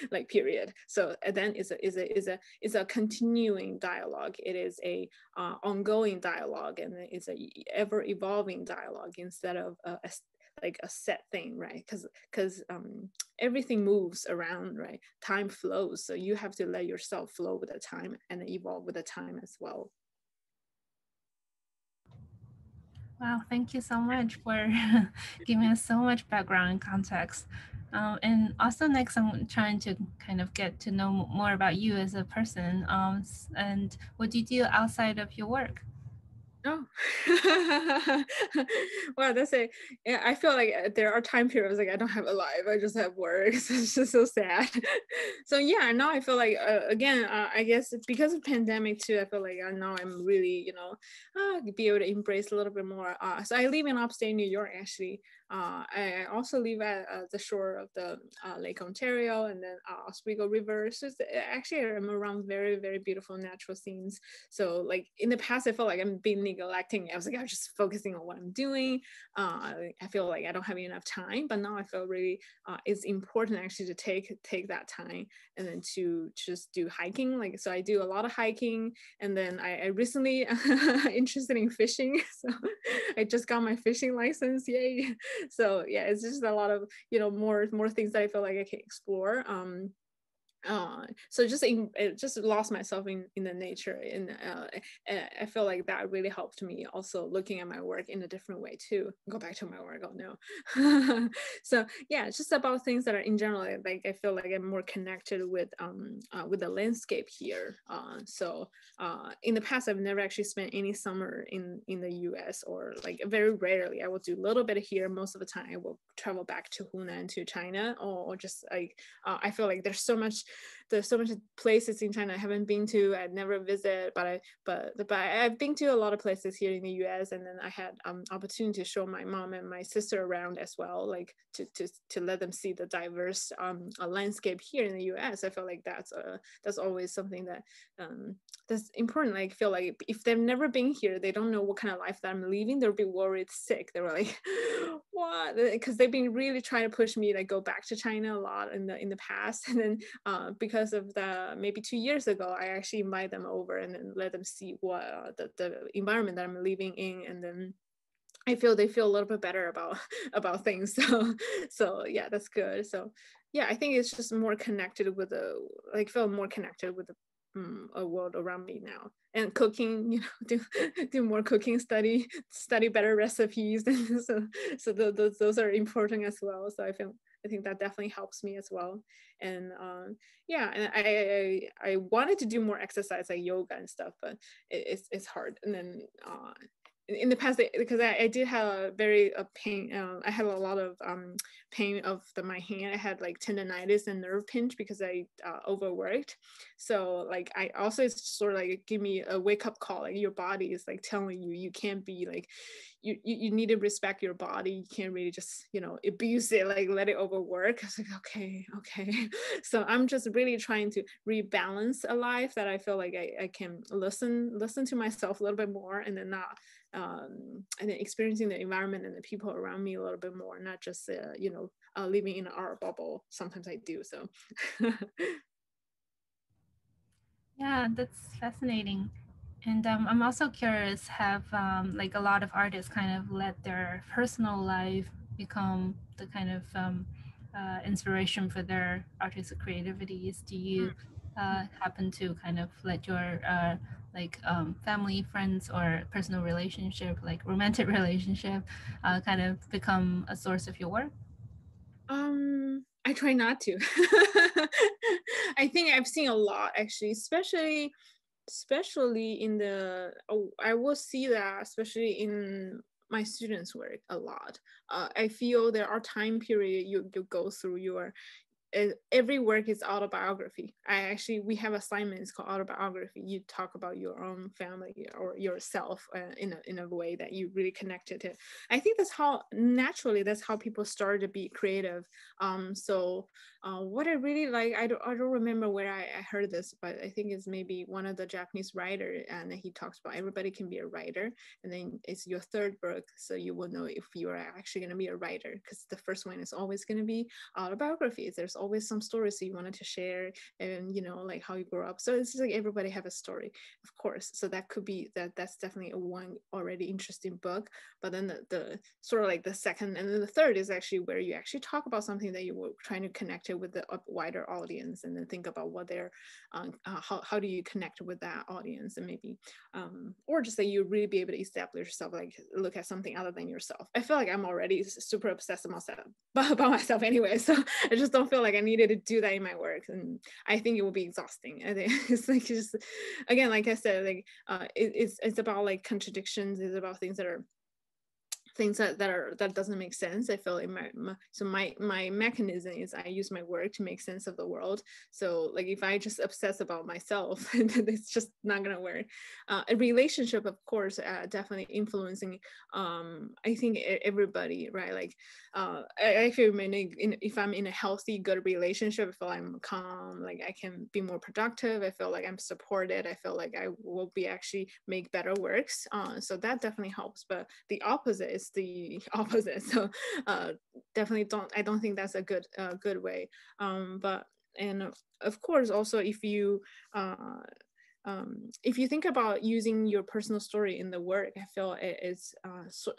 Like period. So then it's a continuing dialogue. It is a ongoing dialogue, and it's a ever evolving dialogue instead of like a set thing, right? Because everything moves around, right? Time flows, so you have to let yourself flow with the time and evolve with the time as well. Wow, thank you so much for giving us so much background and context. And also, next, I'm trying to kind of get to know more about you as a person, and what do you do outside of your work? Oh, wow, that's a yeah. I feel like there are time periods like I don't have a life. I just have work. So it's just so sad. So yeah, now I feel like again, I guess it's because of pandemic too. I feel like now I'm really be able to embrace a little bit more. So I live in upstate New York actually. I also live at the shore of the Lake Ontario and then Oswego River. So actually, I'm around very, very beautiful natural scenes. So like in the past, I felt like I'm being neglecting. I was like, I'm just focusing on what I'm doing. I feel like I don't have enough time, but now I feel really it's important actually to take that time and then to just do hiking. Like so, I do a lot of hiking, and then I recently interested in fishing. So I just got my fishing license. Yay! So yeah, it's just a lot of more things that I feel like I can explore. So just just lost myself in the nature, and I feel like that really helped me also looking at my work in a different way too. Go back to my work, oh no. So yeah, it's just about things that are in general, like I feel like I'm more connected with the landscape here. So in the past I've never actually spent any summer in the US, or like very rarely. I will do a little bit here. Most of the time I will travel back to Hunan, to China, or just like I feel like there's so much places in China I haven't been to. I'd never visit, but I've been to a lot of places here in the US, and then I had opportunity to show my mom and my sister around as well, like to let them see the diverse landscape here in the US. I feel like that's always something that that's important. Like, I feel like if they've never been here, they don't know what kind of life that I'm living. They'll be worried sick. They were like, what? Because they've been really trying to push me like go back to China a lot in the past. And then because of the maybe 2 years ago, I actually invite them over and then let them see what the environment that I'm living in, and then I feel they feel a little bit better about about things. So yeah, that's good. So yeah, I think it's just more connected with the, like, feel more connected with the a world around me now. And cooking, do more cooking, study better recipes. So those are important as well. So I think that definitely helps me as well. And yeah, and I wanted to do more exercise like yoga and stuff, but it's hard. And then in the past, because I did have a very pain. I had a lot of pain of my hand. I had like tendonitis and nerve pinch because I overworked. So like I also, it's sort of like give me a wake up call. Like your body is like telling you can't be like, you need to respect your body. You can't really just abuse it, like let it overwork. I was like, okay. So I'm just really trying to rebalance a life that I feel like I can listen to myself a little bit more, and then not and then experiencing the environment and the people around me a little bit more, not just living in an art bubble. Sometimes I do so. Yeah, that's fascinating. And I'm also curious, have like a lot of artists kind of let their personal life become the kind of inspiration for their artistic creativities? Do you happen to kind of let your family, friends, or personal relationship, like romantic relationship, kind of become a source of your work? I try not to. I think I've seen a lot actually, especially in the, I will see that especially in my students' work a lot. I feel there are time period you go through your every work is autobiography. We have assignments called autobiography. You talk about your own family or yourself in a way that you really connected to. I think that's how people started to be creative. So what I really like, I don't remember where I heard this, but I think it's maybe one of the Japanese writer, and he talks about everybody can be a writer, and then it's your third book, so you will know if you are actually going to be a writer, because the first one is always going to be autobiographies. There's always some stories that you wanted to share, and like how you grew up. So it's just like everybody have a story, of course. So that could be that's definitely a one already interesting book. But then the sort of like the second and then the third is actually where you actually talk about something that you were trying to connect it with the wider audience, and then think about what they're how do you connect with that audience, and maybe or just that you really be able to establish yourself, like look at something other than yourself. I feel like I'm already super obsessed with myself about myself anyway, so I just don't feel like I needed to do that in my work, and I think it will be exhausting. I think it's like, just again, like I said, like it's about like contradictions. It's about things that are that doesn't make sense. I feel like my mechanism is I use my work to make sense of the world. So like if I just obsess about myself, it's just not gonna work. A relationship, of course, definitely influencing I think everybody, right? Like I feel if I'm in a healthy, good relationship, I feel I'm calm, like I can be more productive. I feel like I'm supported. I feel like I will be actually make better works. So that definitely helps. But the opposite is the opposite. So definitely I don't think that's a good way. But and of course also if you think about using your personal story in the work, I feel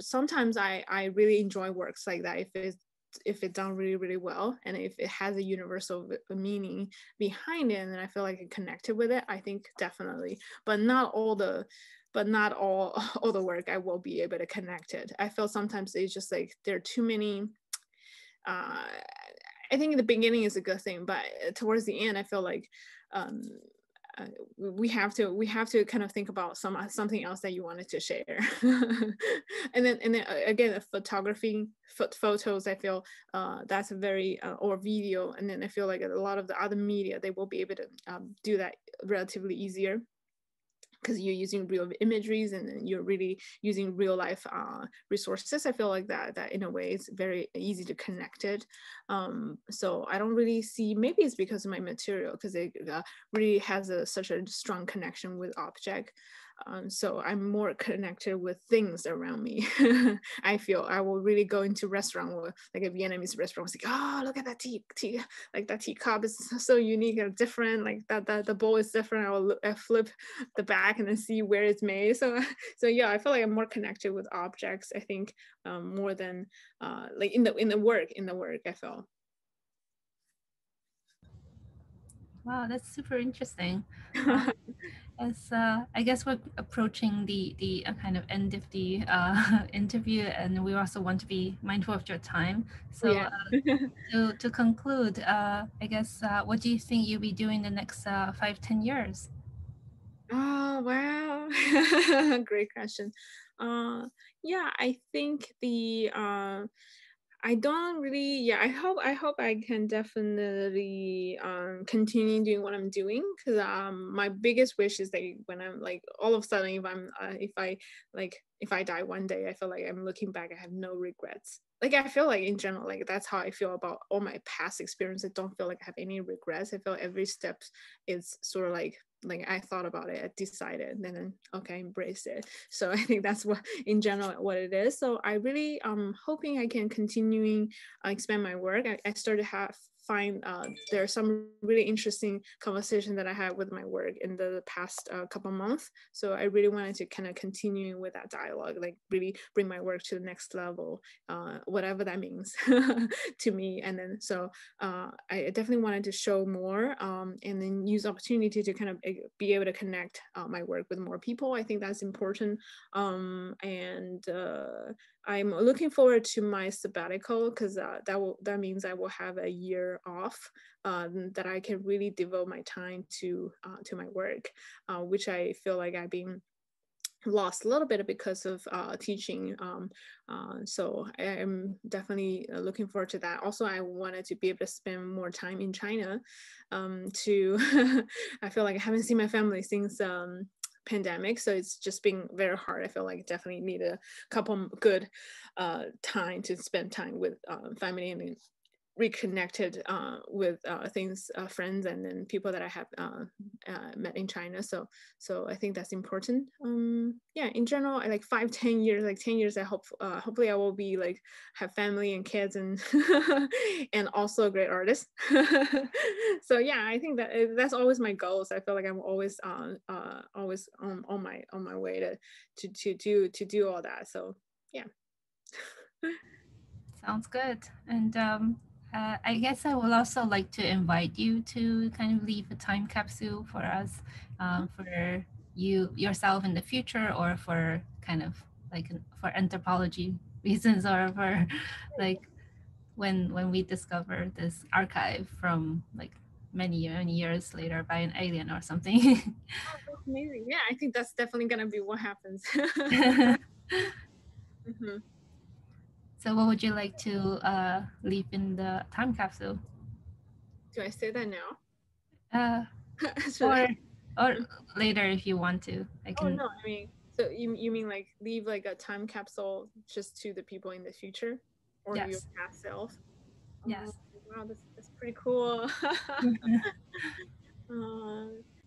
sometimes I really enjoy works like that if it's it's done really, really well, and if it has a universal meaning behind it, and I feel like I connected with it, I think definitely. But not all all the work I will be able to connect it. I feel sometimes it's just like there are too many. Uh, I think the beginning is a good thing, but towards the end, I feel like um, we have to kind of think about something else that you wanted to share. And then again, photography photos, I feel that's a very or video, and then I feel like a lot of the other media, they will be able to do that relatively easier, because you're using real imageries and you're really using real life resources. I feel like that in a way is very easy to connect it. So I don't really see, maybe it's because of my material, because it really has such a strong connection with object. So I'm more connected with things around me. I feel I will really go into restaurant, or like a Vietnamese restaurant, it's like, oh, look at that tea, like that teacup is so unique and different, like that the bowl is different. I flip the back and then see where it's made. So yeah, I feel like I'm more connected with objects, I think, more than like in the work I feel. Wow, that's super interesting. As I guess we're approaching the kind of end of the interview, and we also want to be mindful of your time. So Yeah. to conclude, I guess what do you think you'll be doing the next 5-10 years? Oh wow. Great question. Yeah, I think the I don't really, yeah, I hope I can definitely continue doing what I'm doing, because my biggest wish is that when I'm like all of a sudden, if I die one day, I feel like I'm looking back, I have no regrets. Like I feel like in general, like that's how I feel about all my past experience. I don't feel like I have any regrets. I feel every step is sort of like I thought about it, I decided, and then okay, embrace it. So I think that's what in general what it is. So I really hoping I can continuing expand my work. I started to have find there are some really interesting conversation that I had with my work in the past couple months. So I really wanted to kind of continue with that dialogue, like really bring my work to the next level, whatever that means to me. And then so I definitely wanted to show more, and then use opportunity to kind of be able to connect my work with more people. I think that's important. And I'm looking forward to my sabbatical, because that means I will have a year off, that I can really devote my time to my work, which I feel like I've been lost a little bit because of teaching. So I'm definitely looking forward to that. Also, I wanted to be able to spend more time in China. To I feel like I haven't seen my family since pandemic, so it's just been very hard. I feel like I definitely need a couple good time to spend time with family, and reconnected with things friends, and then people that I have met in China. So I think that's important. Yeah, in general, I like 5-10 years, like 10 years, I hope hopefully I will be like have family and kids, and and also a great artist. So yeah, I think that's always my goals. I feel like I'm always always on my way to do all that. So yeah. Sounds good. And I guess I would also like to invite you to kind of leave a time capsule for us, for you yourself in the future, or for kind of like for anthropology reasons, or for like when we discover this archive from like many years later by an alien or something. Oh, that's amazing. Yeah, I think that's definitely gonna be what happens. Mhm. So what would you like to leave in the time capsule? Do I say that now? Uh, Should or I? or later if you want to. I Oh can. no, I mean, so you mean like leave like a time capsule just to the people in the future, or your Yes. past self? Oh Yes. wow, that's pretty cool.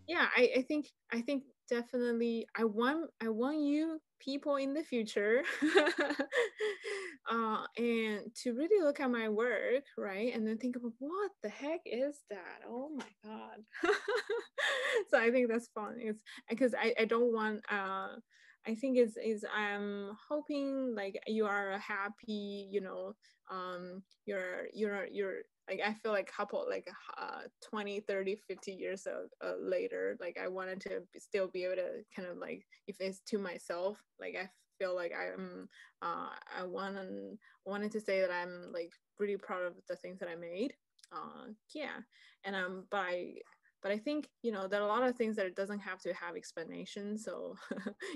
Yeah, I think definitely I want you people in the future and to really look at my work, right, and then think about what the heck is that, oh my god. So I think that's fun. It's because I don't want I think is I'm hoping like you are happy, you know, you're like, I feel like couple like 20, 30, 50 years later, like I wanted to still be able to kind of like, if it's to myself, like I feel like I'm I wanted to say that I'm like pretty proud of the things that I made. Yeah. And but I think, you know, there are a lot of things that it doesn't have to have explanation. So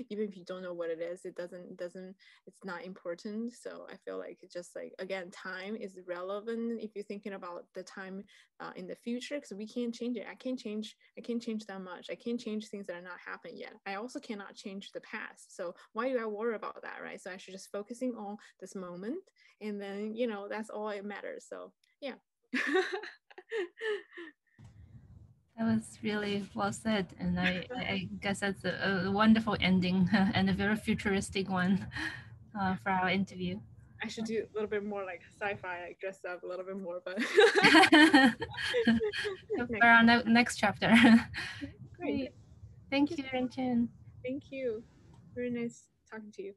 even if you don't know what it is, it's not important. So I feel like it's just like, again, time is relevant if you're thinking about the time in the future, because we can't change it. I can't change that much. I can't change things that are not happened yet. I also cannot change the past. So why do I worry about that, right? So I should just focusing on this moment, and then, you know, that's all it matters. So yeah. That was really well said, and I guess that's a wonderful ending and a very futuristic one for our interview. I should do a little bit more like sci-fi, like dress up a little bit more, but for our next chapter. Great. Great. Thank you, Renchen. Thank you. Very nice talking to you.